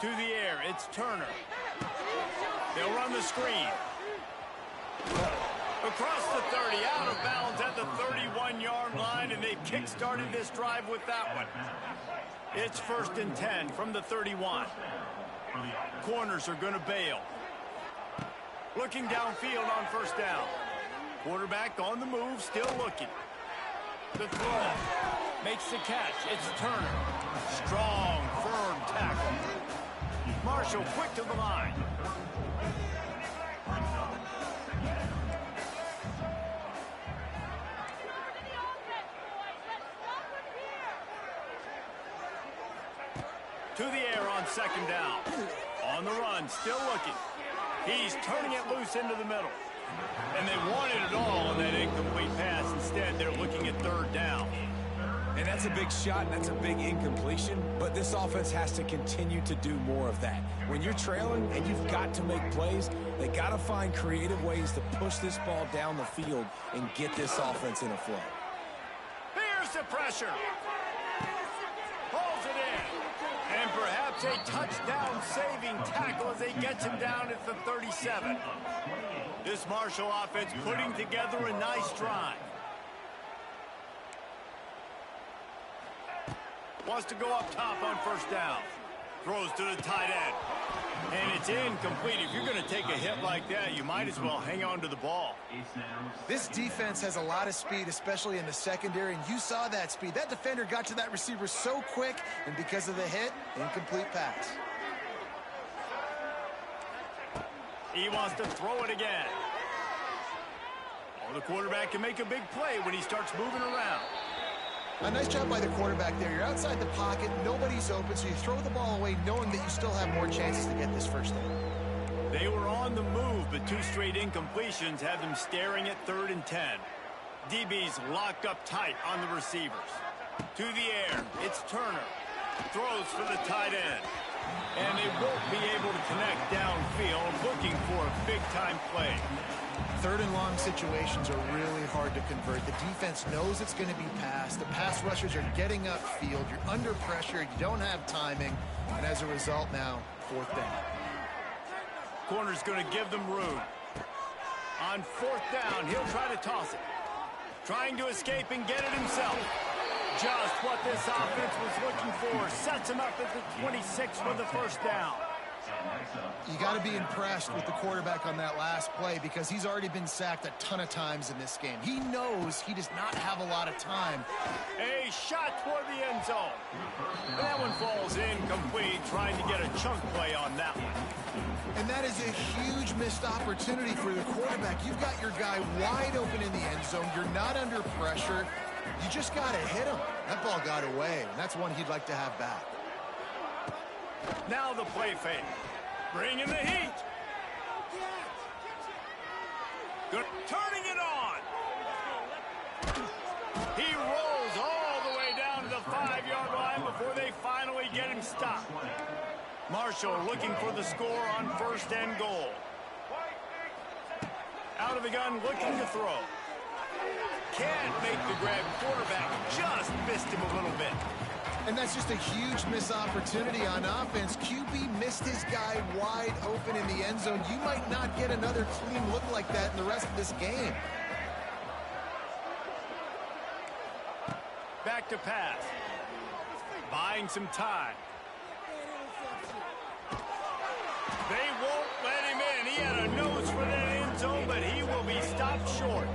To the air, it's Turner. They'll run the screen. Across the 30, out of bounds at the 31-yard line, and they've kick-started this drive with that one. It's 1st and 10 from the 31. Corners are going to bail. Looking downfield on 1st down. Quarterback on the move, still looking. The throw. Makes the catch. It's Turner. Strong, firm tackle. Marshall quick to the line. To the air on 2nd down. On the run, still looking. He's turning it loose into the middle. And they wanted it all on that incomplete pass. Instead, they're looking at 3rd down. And that's a big shot, and that's a big incompletion, but this offense has to continue to do more of that. When you're trailing and you've got to make plays, they got to find creative ways to push this ball down the field and get this offense in a flow. Here's the pressure. Pulls it in. And perhaps a touchdown-saving tackle as he gets him down at the 37. This Marshall offense putting together a nice drive. Wants to go up top on 1st down. Throws to the tight end. And it's incomplete. If you're going to take a hit like that, you might as well hang on to the ball. This defense has a lot of speed, especially in the secondary, and you saw that speed. That defender got to that receiver so quick, and because of the hit, incomplete pass. He wants to throw it again. Oh, the quarterback can make a big play when he starts moving around. A nice job by the quarterback there. You're outside the pocket, nobody's open, so you throw the ball away knowing that you still have more chances to get this 1st down. They were on the move, but 2 straight incompletions had them staring at 3rd and 10. DB's locked up tight on the receivers. To the air, it's Turner. Throws for the tight end. And they won't be able to connect downfield, looking for a big-time play. 3rd and long situations are really hard to convert. The defense knows it's going to be passed. The pass rushers are getting upfield. You're under pressure. You don't have timing. And as a result now, 4th down. Corner's going to give them room. On 4th down, he'll try to toss it. Trying to escape and get it himself. Just what this offense was looking for. Sets him up at the 26 for the 1st down. You got to be impressed with the quarterback on that last play because he's already been sacked a ton of times in this game. He knows he does not have a lot of time. A shot toward the end zone. That one falls incomplete, trying to get a chunk play on that one. And that is a huge missed opportunity for the quarterback. You've got your guy wide open in the end zone. You're not under pressure. You just got to hit him. That ball got away, and that's one he'd like to have back. Now the play fake. Bring in the heat. Good. Turning it on. He rolls all the way down to the 5-yard line before they finally get him stopped. Marshall looking for the score on 1st and goal. Out of the gun, looking to throw. Can't make the grab. Quarterback just missed him a little bit. And that's just a huge missed opportunity on offense. QB missed his guy wide open in the end zone. You might not get another clean look like that in the rest of this game. Back to pass. Buying some time. They won't let him in. He had a nose for that end zone, but he will be stopped short.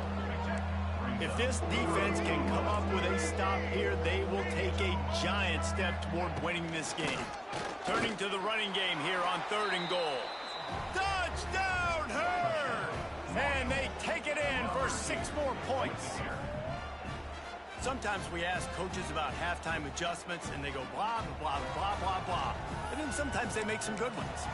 If this defense can come up with a stop here, they will take a giant step toward winning this game. Turning to the running game here on 3rd and goal. Touchdown, Hurd! And they take it in for 6 more points. Sometimes we ask coaches about halftime adjustments, and they go blah, blah, blah, blah, blah. And then sometimes they make some good ones.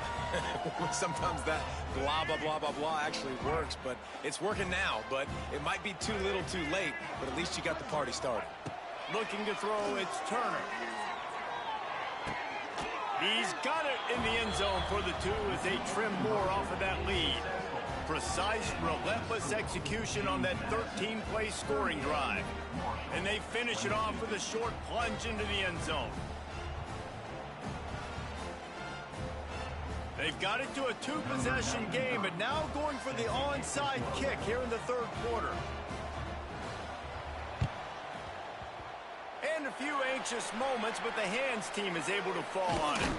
Sometimes that blah, blah, blah, blah, blah actually works, but it's working now. But it might be too little too late, but at least you got the party started. Looking to throw, it's Turner. He's got it in the end zone for the 2 as they trim more off of that lead. Precise, relentless execution on that 13-play scoring drive. And they finish it off with a short plunge into the end zone. They've got it to a 2-possession game, but now going for the onside kick here in the 3rd quarter. And a few anxious moments, but the hands team is able to fall on it.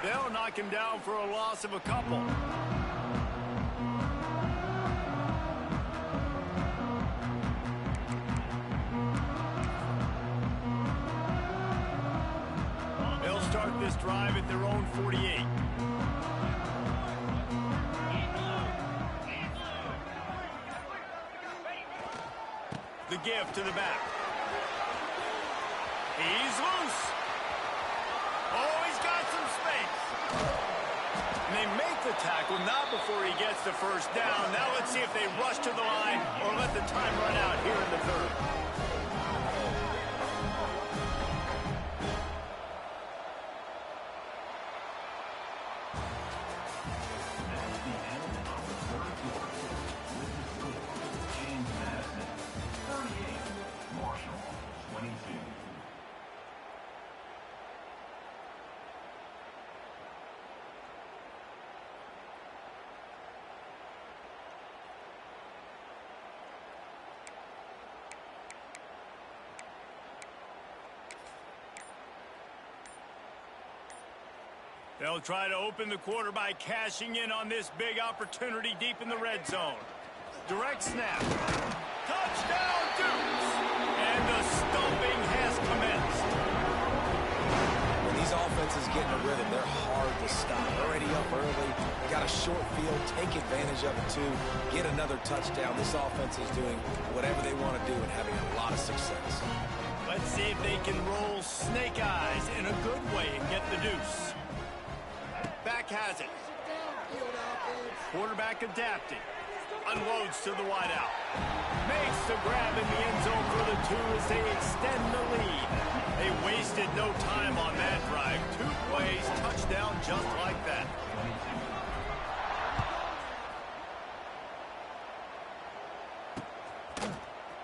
They'll knock him down for a loss of a couple. They'll start this drive at their own 48. The give to the back. He's loose. Oh, he's got some space. And they make the tackle, not before he gets the 1st down. Now let's see if they rush to the line or let the time run out here in the 3rd. They'll try to open the quarter by cashing in on this big opportunity deep in the red zone. Direct snap. Touchdown, Dukes! And the stomping has commenced. When these offenses get in a rhythm, they're hard to stop. Already up early, got a short field, take advantage of it too, get another touchdown. This offense is doing whatever they want to do and having a lot of success. Let's see if they can roll snake eyes in a good way and get the deuce. Back has it. Quarterback adapting. Unloads to the wideout. Makes the grab in the end zone for the 2 as they extend the lead. They wasted no time on that drive. 2 plays, touchdown just like that.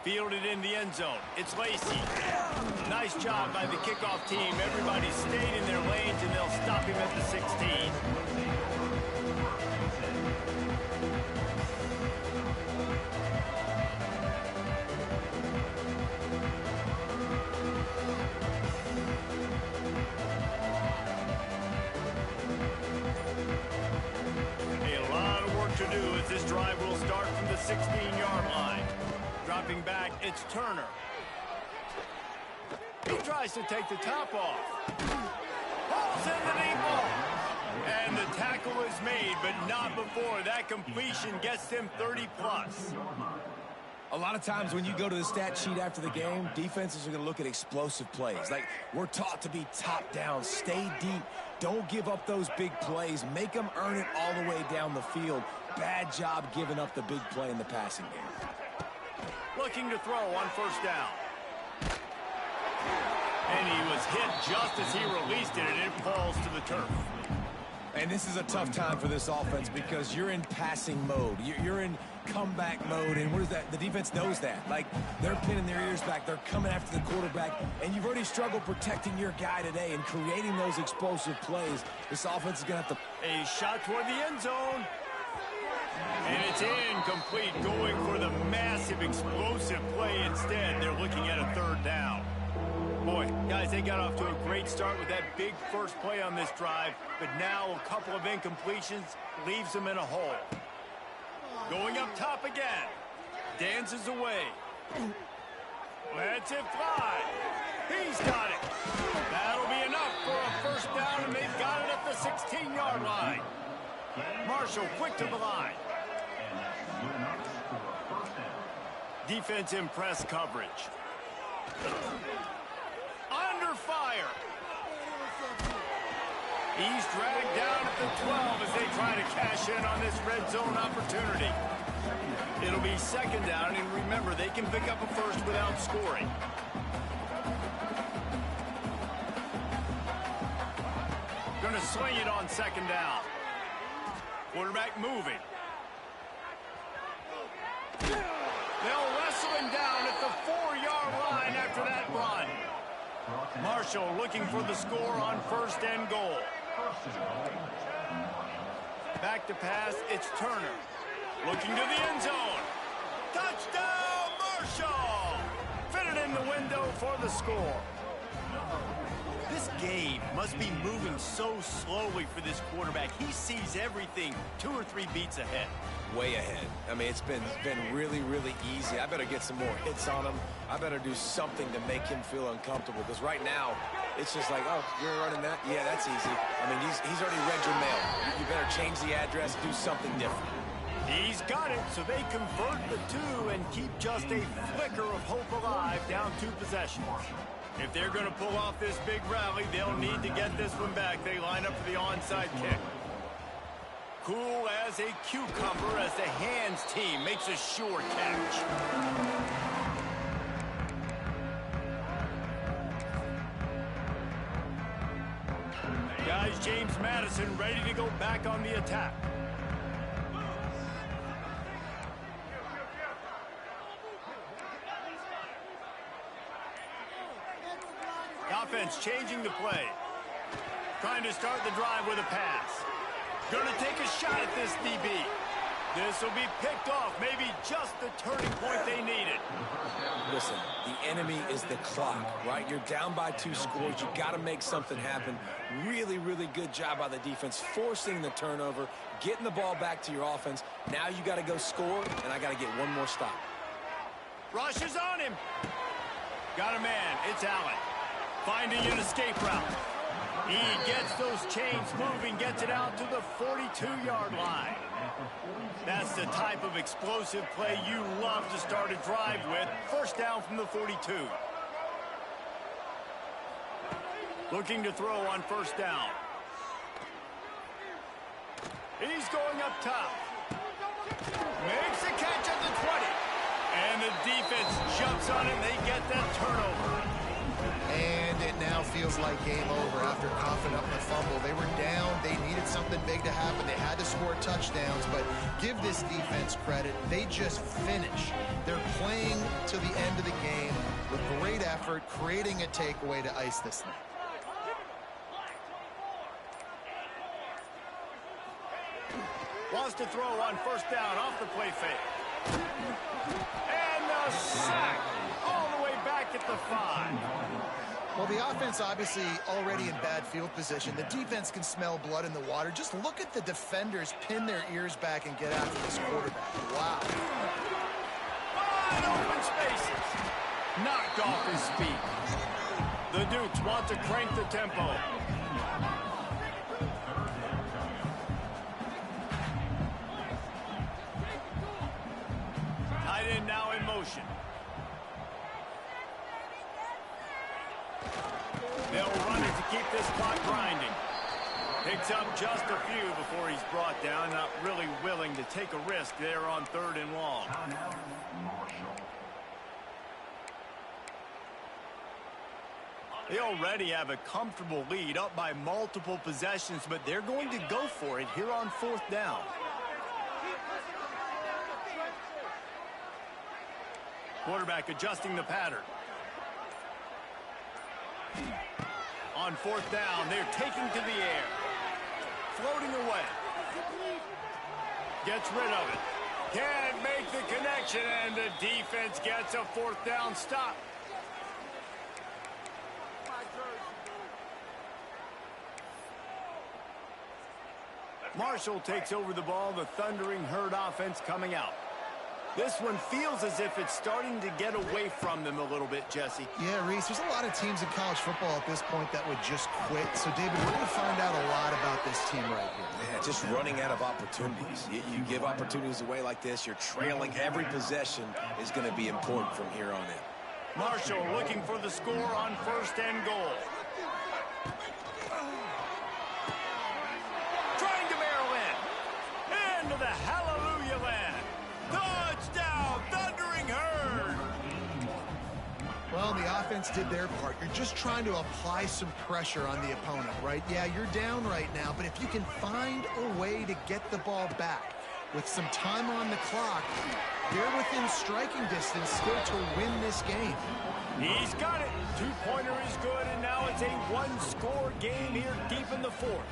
Fielded in the end zone. It's Lacey. Nice job by the kickoff team. Everybody stayed in their lanes, and they'll stop him at the 16. A lot of work to do as this drive will start from the 16-yard line. Dropping back, it's Turner. He tries to take the top off. Ball's in the deep ball. And the tackle is made, but not before that completion gets them 30+. A lot of times when you go to the stat sheet after the game, defenses are going to look at explosive plays. Like, we're taught to be top down, stay deep, don't give up those big plays, make them earn it all the way down the field. Bad job giving up the big play in the passing game. Looking to throw on first down. And he was hit just as he released it, and it falls to the turf. And this is a tough time for this offense because you're in passing mode. You're in comeback mode, and what is that? The defense knows that. Like, they're pinning their ears back. They're coming after the quarterback, and you've already struggled protecting your guy today and creating those explosive plays. This offense is going to have to... A shot toward the end zone. And it's incomplete, going for the massive explosive play instead. They're looking at a third down. Boy, guys, they got off to a great start with that big first play on this drive, but now a couple of incompletions leaves them in a hole. Going up top again. Dances away. Lets it fly. He's got it. That'll be enough for a first down, and they've got it at the 16-yard line. Marshall quick to the line. Defense in press coverage. Under fire. He's dragged down at the 12 as they try to cash in on this red zone opportunity. It'll be second down, and remember, they can pick up a first without scoring. Going to swing it on second down. Quarterback moving. They'll wrestle him down at the 4-yard line after that run. Marshall looking for the score on first and goal. Back to pass, it's Turner. Looking to the end zone. Touchdown, Marshall! Fitted in the window for the score. This game must be moving so slowly for this quarterback. He sees everything 2 or 3 beats ahead. Way ahead. I mean, it's been really, really easy. I better get some more hits on him. I better do something to make him feel uncomfortable, because right now, it's just like, oh, you're running that? Yeah, that's easy. I mean, he's already read your mail. You better change the address, do something different. He's got it, so they convert the 2 and keep just a flicker of hope alive down 2 possessions. If they're going to pull off this big rally, they'll need to get this one back. They line up for the onside kick. Cool as a cucumber as the hands team makes a sure catch. Guys, James Madison ready to go back on the attack. Offense changing the play. Trying to start the drive with a pass. Going to take a shot at this DB. This will be picked off. Maybe just the turning point they needed. Listen, the enemy is the clock, right? You're down by 2 scores. You got to make something happen. Really, really good job by the defense, forcing the turnover, getting the ball back to your offense. Now you got to go score, and I got to get one more stop. Rush is on him. Got a man. It's Allen. Finding an escape route. He gets those chains moving, gets it out to the 42-yard line. That's the type of explosive play you love to start a drive with. First down from the 42. Looking to throw on first down. He's going up top. Makes the catch at the 20. And the defense jumps on it. They get that turnover. And it now feels like game over after coughing up the fumble. They were down. They needed something big to happen. They had to score touchdowns, but give this defense credit. They just finish. They're playing to the end of the game with great effort, creating a takeaway to ice this thing. Wants to throw on first down off the play fake. And the sack all the way back at the 5. Well, the offense obviously already in bad field position. The defense can smell blood in the water. Just look at the defenders pin their ears back and get after this quarterback. Wow. Wide open spaces. Knocked off his feet. The Dukes want to crank the tempo. Tight end now in motion. keep this clock grinding. Picks up just a few before he's brought down. Not really willing to take a risk there on 3rd and long. They already have a comfortable lead, up by multiple possessions, but they're going to go for it here on 4th down. Quarterback adjusting the pattern. On 4th down, they're taking to the air. Floating away. Gets rid of it. Can't make the connection, and the defense gets a 4th down stop. Marshall takes over the ball, the Thundering Herd offense coming out. This one feels as if it's starting to get away from them a little bit, Jesse. Yeah, Reese, there's a lot of teams in college football at this point that would just quit. So, David, we're going to find out a lot about this team right here. Yeah, just running out of opportunities. You give opportunities away like this, you're trailing. Every possession is going to be important from here on in. Marshall looking for the score on 1st and goal. Trying to barrel in. Into the hallelujah land. Touchdown, Thundering Herd! Well, the offense did their part. You're just trying to apply some pressure on the opponent, right? Yeah, you're down right now, but if you can find a way to get the ball back with some time on the clock, they're within striking distance still to win this game. He's got it. 2-pointer is good, and now it's a 1-score game here deep in the 4th.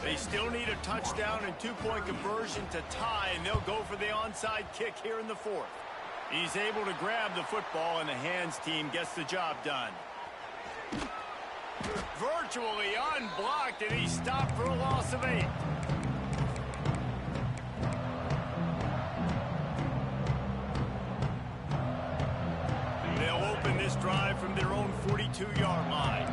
They still need a touchdown and 2-point conversion to tie, and they'll go for the onside kick here in the 4th. He's able to grab the football, and the hands team gets the job done. Virtually unblocked, and he's stopped for a loss of 8. They'll open this drive from their own 42-yard line.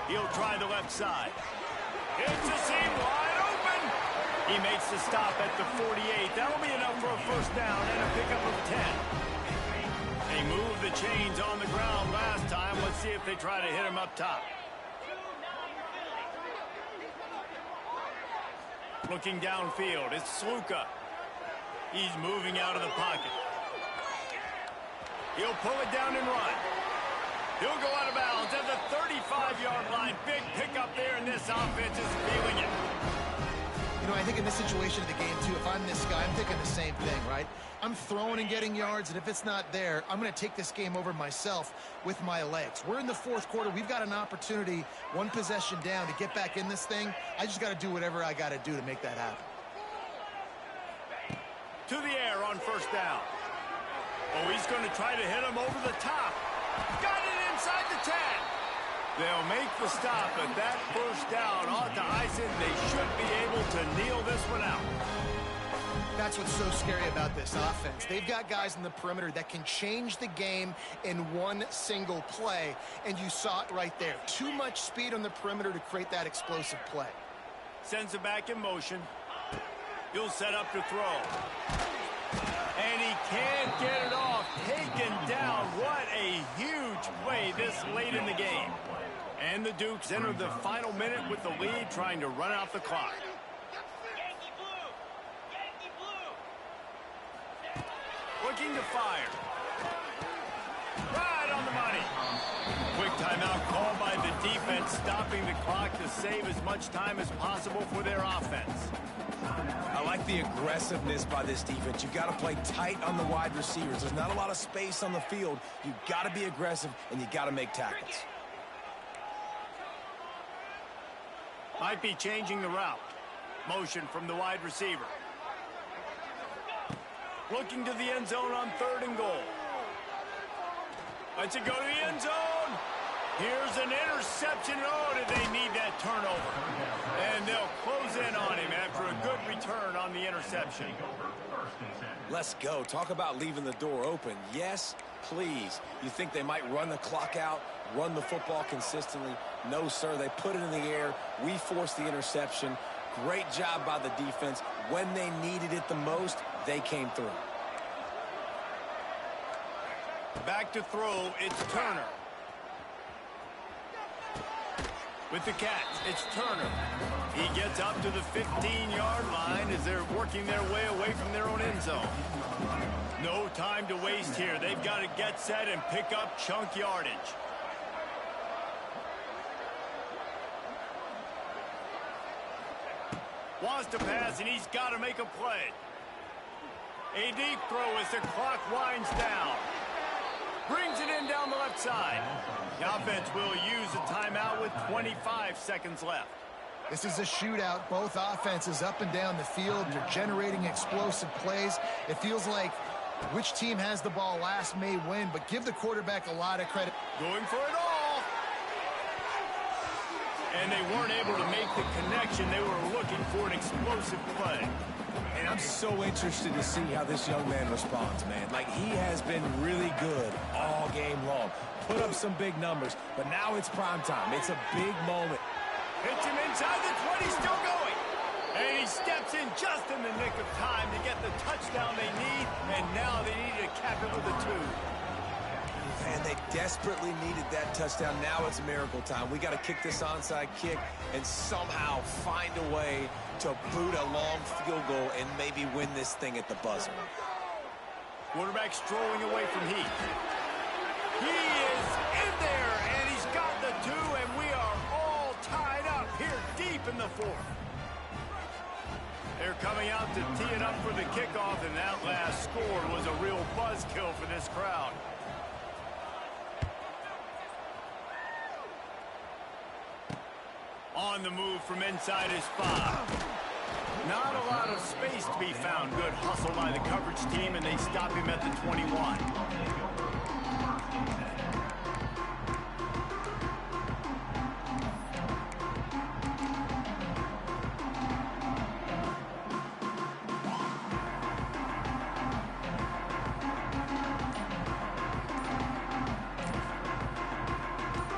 He'll try the left side. It's a seam wide open. He makes the stop at the 48. That'll be enough for a 1st down and a pickup of 10. They moved the chains on the ground last time. Let's see if they try to hit him up top. Looking downfield, it's Sluka. He's moving out of the pocket. He'll pull it down and run. He'll go out of bounds at the 35-yard line. Big pickup there, and this offense is feeling it. You know, I think in this situation of the game, too, if I'm this guy, I'm thinking the same thing, right? I'm throwing and getting yards, and if it's not there, I'm going to take this game over myself with my legs. We're in the 4th quarter. We've got an opportunity, 1 possession down, to get back in this thing. I just got to do whatever I got to do to make that happen. To the air on 1st down. Oh, he's going to try to hit him over the top. Got it inside the 10. They'll make the stop, but that 1st down ought to ice it. They should be able to kneel this one out. That's what's so scary about this offense. They've got guys in the perimeter that can change the game in one single play, and you saw it right there. Too much speed on the perimeter to create that explosive play. Sends it back in motion. He'll set up to throw. And he can't get it off. Taken down. What a huge play this late in the game. And the Dukes enter the final minute with the lead, trying to run out the clock. Looking to fire. Right on the money. Quick timeout called by the defense, stopping the clock to save as much time as possible for their offense. I like the aggressiveness by this defense. You've got to play tight on the wide receivers. There's not a lot of space on the field. You've got to be aggressive, and you've got to make tackles. Might be changing the route. Motion from the wide receiver. Looking to the end zone on 3rd and goal. Let's it go to the end zone. Here's an interception. Oh, did they need that turnover? And they'll close in on him after a good return on the interception. Let's go. Talk about leaving the door open. Yes, please. You think they might run the clock out, run the football consistently? No, sir. They put it in the air. We forced the interception. Great job by the defense. When they needed it the most, they came through. Back to throw, it's Turner. With the catch, it's Turner. He gets up to the 15-yard line as they're working their way away from their own end zone. No time to waste here. They've got to get set and pick up chunk yardage. Wants to pass, and he's got to make a play. A deep throw as the clock winds down. Brings it in down the left side. The offense will use a timeout with 25 seconds left. This is a shootout. Both offenses up and down the field. They're generating explosive plays. It feels like which team has the ball last may win, but give the quarterback a lot of credit. Going for it all. And they weren't able to make the connection. They were looking for an explosive play. And I'm so interested to see how this young man responds, man. Like, he has been really good all game long. Put up some big numbers, but now it's prime time. It's a big moment. Hits him inside the 20, still going. And he steps in just in the nick of time to get the touchdown they need, and now they need to cap it with a 2. And they desperately needed that touchdown. Now it's miracle time. We got to kick this onside kick and somehow find a way to boot a long field goal and maybe win this thing at the buzzer. Quarterback strolling away from Heath. He is in there, and he's got the 2, and we are all tied up here deep in the 4th. They're coming out to tee it up for the kickoff, and that last score was a real buzzkill for this crowd. On the move from inside his 5. Not a lot of space to be found. Good hustle by the coverage team, and they stop him at the 21.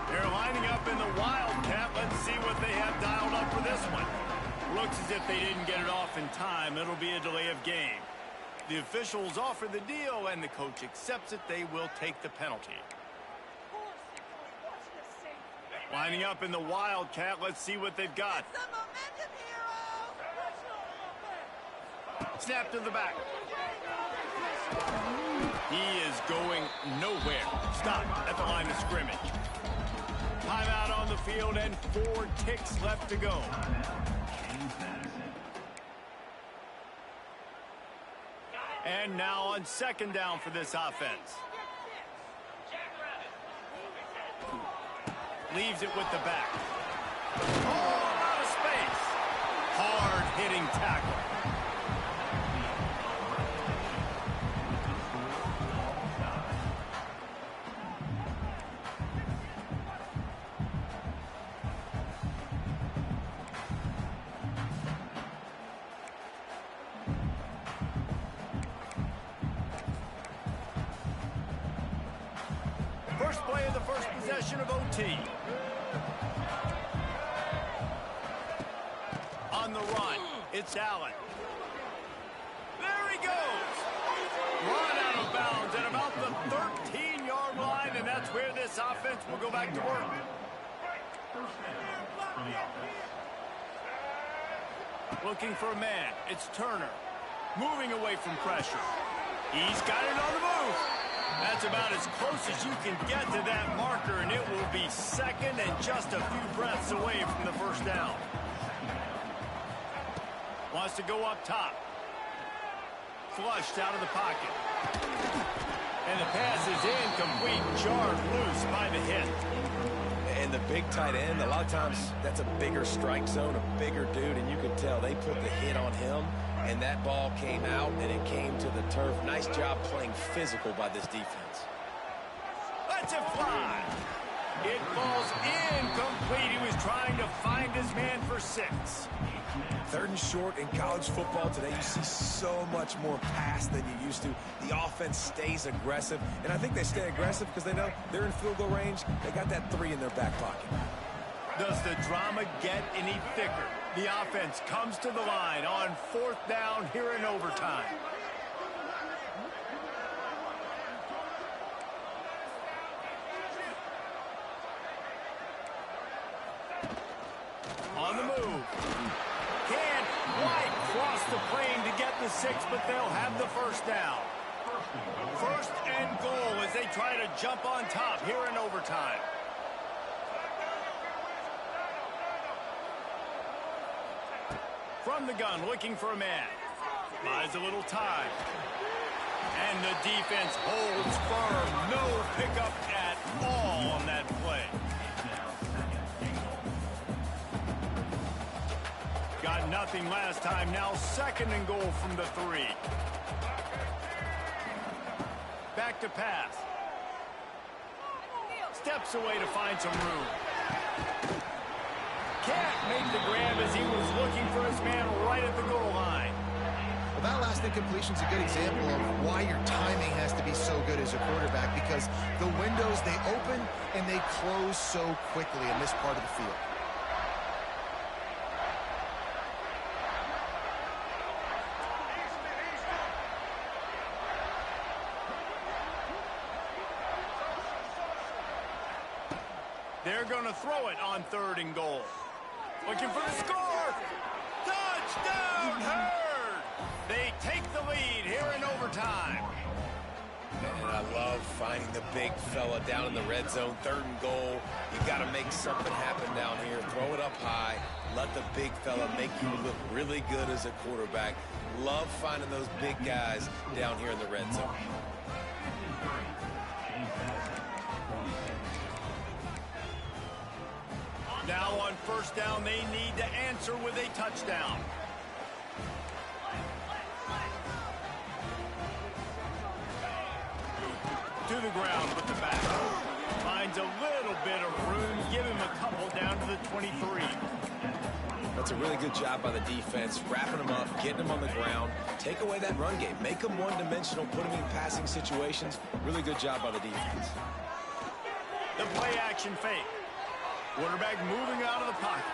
They're lining up in the Wildcat. Let's see what they have dialed up for this one. Looks as if they didn't get it off in time. It'll be a delay of game. The officials offer the deal, and the coach accepts it. They will take the penalty. Lining up in the Wildcat. Let's see what they've got. Snap to the back. He is going nowhere. Stop at the line of scrimmage. Timeout on the field, and 4 ticks left to go. And now on 2nd down for this offense. Leaves it with the back. Oh, out of space. Hard-hitting tackle. First play of the first possession of OT. On the run, it's Allen. There he goes. Run out of bounds at about the 13-yard line, and that's where this offense will go back to work. Looking for a man. It's Turner. Moving away from pressure. He's got it on the move. That's about as close as you can get to that marker, and it will be 2nd and just a few breaths away from the first down. Wants to go up top. Flushed out of the pocket. And the pass is incomplete, jarred loose by the hit. And the big tight end, a lot of times that's a bigger strike zone, a bigger dude, and you can tell they put the hit on him, and that ball came out, and it came to the turf. Nice job playing physical by this defense. Lets it fly. It falls incomplete. He was trying to find his man for 6. 3rd and short in college football today. You see so much more pass than you used to. The offense stays aggressive, and I think they stay aggressive because they know they're in field goal range. They got that 3 in their back pocket. Does the drama get any thicker? The offense comes to the line on 4th down here in overtime. On the move. Can't quite cross the plane to get the 6, but they'll have the first down. First and goal as they try to jump on top here in overtime. From the gun, looking for a man. Buys a little time. And the defense holds firm. No pickup at all on that play. Got nothing last time. Now second and goal from the 3. Back to pass. Steps away to find some room. Can't make the grab as he was looking for his man right at the goal line. Well, that last incompletion is a good example of why your timing has to be so good as a quarterback, because the windows, they open and they close so quickly in this part of the field. They're going to throw it on third and goal. Looking for the score. Touchdown, Herd! They take the lead here in overtime. And I love finding the big fella down in the red zone. Third and goal. You got to make something happen down here. Throw it up high. Let the big fella make you look really good as a quarterback. Love finding those big guys down here in the red zone. Now on first down, they need to answer with a touchdown. To the ground with the back. Finds a little bit of room. Give him a couple down to the 23. That's a really good job by the defense, wrapping them up, getting them on the ground. Take away that run game. Make them one-dimensional, put them in passing situations. Really good job by the defense. The play-action fake. Quarterback moving out of the pocket.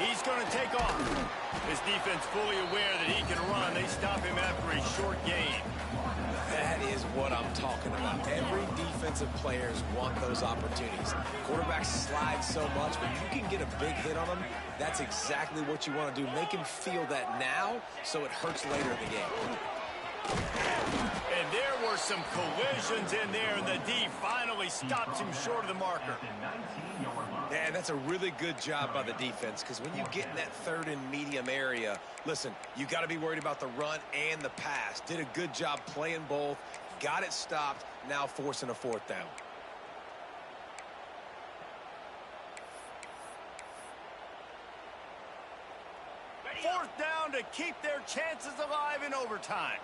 He's going to take off. His defense fully aware that he can run. They stop him after a short gain. That is what I'm talking about. Every defensive players want those opportunities. Quarterbacks slide so much, but you can get a big hit on them. That's exactly what you want to do. Make him feel that now so it hurts later in the game. And there were some collisions in there, and the D finally stops him short of the marker. Yeah, that's a really good job by the defense, because when you get in that third and medium area, listen, you got to be worried about the run and the pass. Did a good job playing both, got it stopped, now forcing a fourth down. Fourth down to keep their chances alive in overtime.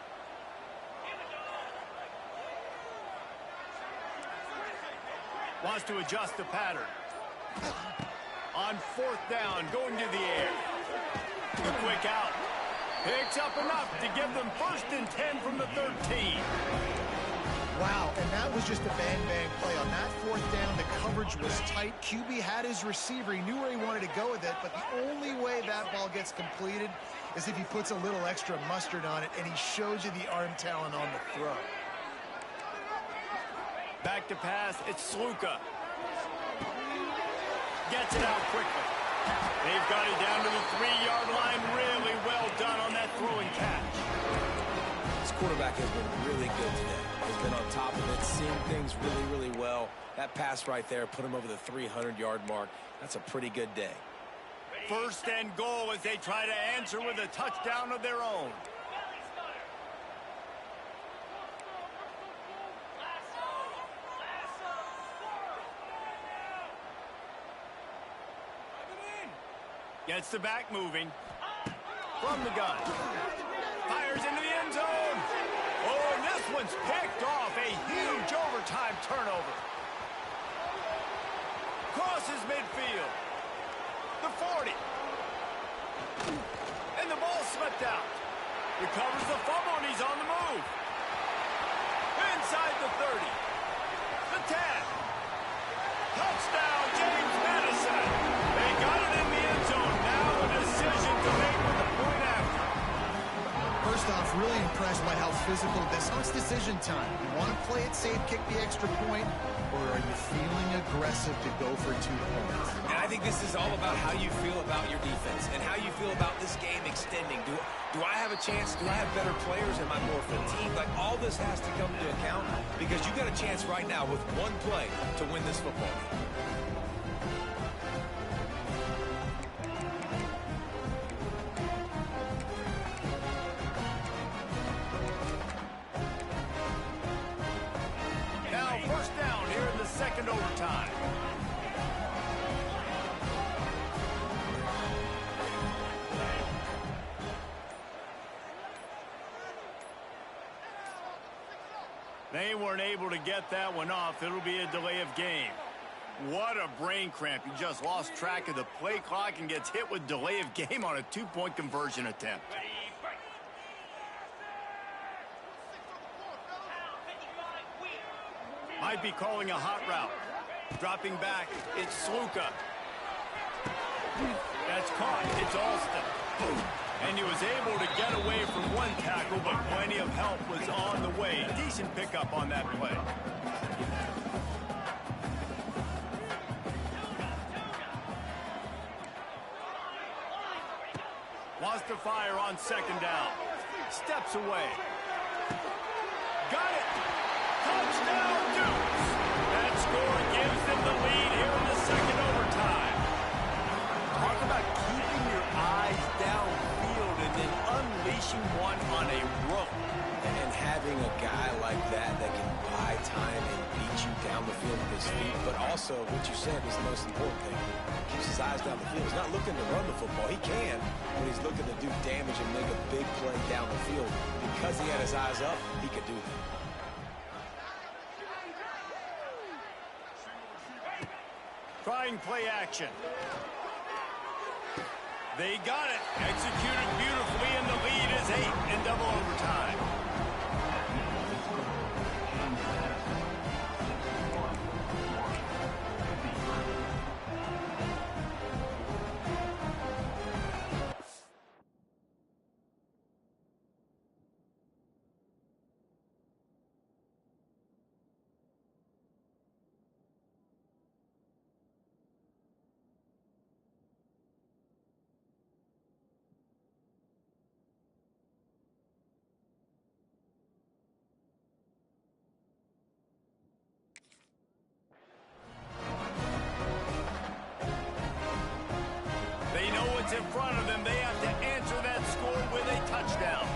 Wants to adjust the pattern. On fourth down, going to the air. The quick out. Picks up enough to give them 1st and 10 from the 13. Wow, and that was just a bang-bang play. On that fourth down, the coverage was tight. QB had his receiver. He knew where he wanted to go with it, but the only way that ball gets completed is if he puts a little extra mustard on it, and he shows you the arm talent on the throw. Back to pass, it's Sluka. Gets it out quickly. They've got it down to the 3-yard line. Really well done on that throw and catch. This quarterback has been really good today. He's been on top of it, seeing things really, really well. That pass right there put him over the 300-yard mark. That's a pretty good day. 1st and goal as they try to answer with a touchdown of their own. Gets the back moving. From the gun. Fires into the end zone. Oh, and this one's picked off. A huge overtime turnover. Crosses midfield. The 40. And the ball slipped out. Recovers the fumble, and he's on the move. Inside the 30. The 10. Touchdown, James Madison. They got it in the end zone. Now a decision to make with the point after. First off, really impressed by how physical this. Now it's decision time. You want to play it safe, kick the extra point, or are you feeling aggressive to go for 2 points? And I think this is all about how you feel about your defense and how you feel about this game extending. Do I have a chance? Do I have better players? Am I more fatigued? Like, all this has to come into account because you got a chance right now with one play to win this football game. First down here in the second overtime. They weren't able to get that one off. It'll be a delay of game. What a brain cramp. He just lost track of the play clock and gets hit with delay of game on a 2-point conversion attempt. Might be calling a hot route. Dropping back, it's Sluka. That's caught, it's Alston. And he was able to get away from one tackle, but plenty of help was on the way. Decent pickup on that play. Wants to fire on second down. Steps away. Got it! Touchdown, Dukes! That score gives them the lead here in the second overtime. Talk about keeping your eyes downfield and then unleashing one on a rope. And having a guy like that can buy time and beat you down the field with his feet, but also what you said was the most important thing. Keeps his eyes down the field. He's not looking to run the football. He can, but he's looking to do damage and make a big play down the field. Because he had his eyes up, he could do that. Trying play action. They got it. Executed beautifully, and the lead is 8 in double overtime. In front of them, they have to answer that score with a touchdown.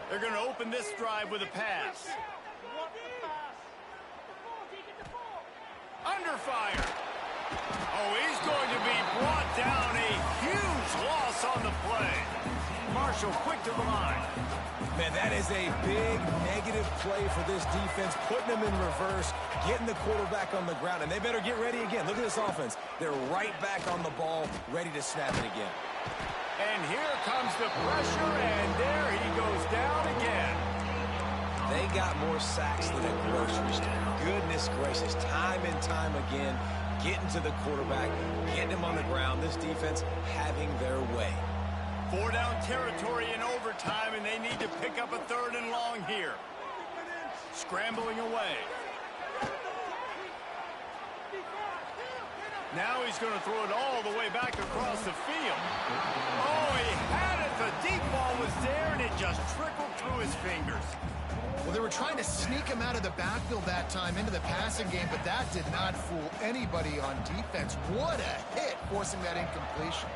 They're going to open this drive with a pass. Under fire. Oh, he's going to be brought down. A huge loss on the play. Marshall quick to the line. Man, that is a big negative play for this defense, putting them in reverse, getting the quarterback on the ground, and they better get ready again. Look at this offense. They're right back on the ball, ready to snap it again. And here comes the pressure, and there he goes down again. They got more sacks than a grocery store. Goodness gracious, time and time again, getting to the quarterback, getting him on the ground. This defense having their way. 4-down territory in overtime, and they need to pick up a 3rd and long here. Scrambling away. Now he's going to throw it all the way back across the field. Oh, he had it. The deep ball was there, and it just trickled through his fingers. Well, they were trying to sneak him out of the backfield that time into the passing game, but that did not fool anybody on defense. What a hit, forcing that incompletion.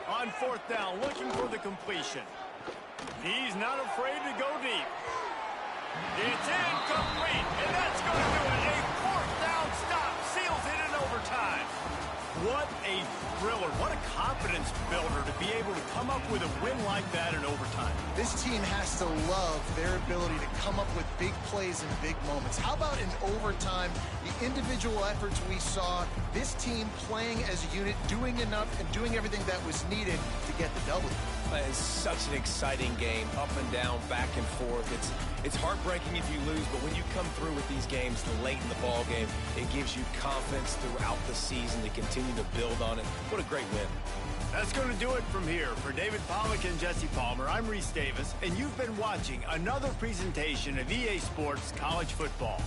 On 4th down, looking for the completion. He's not afraid to go deep. It's incomplete, and that's going to do it. A 4th down stop seals it in overtime. What a thriller. What a confidence builder to be able to come up with a win like that in overtime. This team has to love their ability to come up with big plays in big moments. How about in overtime, the individual efforts we saw, this team playing as a unit, doing enough and doing everything that was needed to get the W. It's such an exciting game, up and down, back and forth. It's heartbreaking if you lose, but when you come through with these games late in the ball game, it gives you confidence throughout the season to continue to build on it. What a great win. That's going to do it from here. For David Pollack and Jesse Palmer, I'm Reese Davis, and you've been watching another presentation of EA Sports College Football.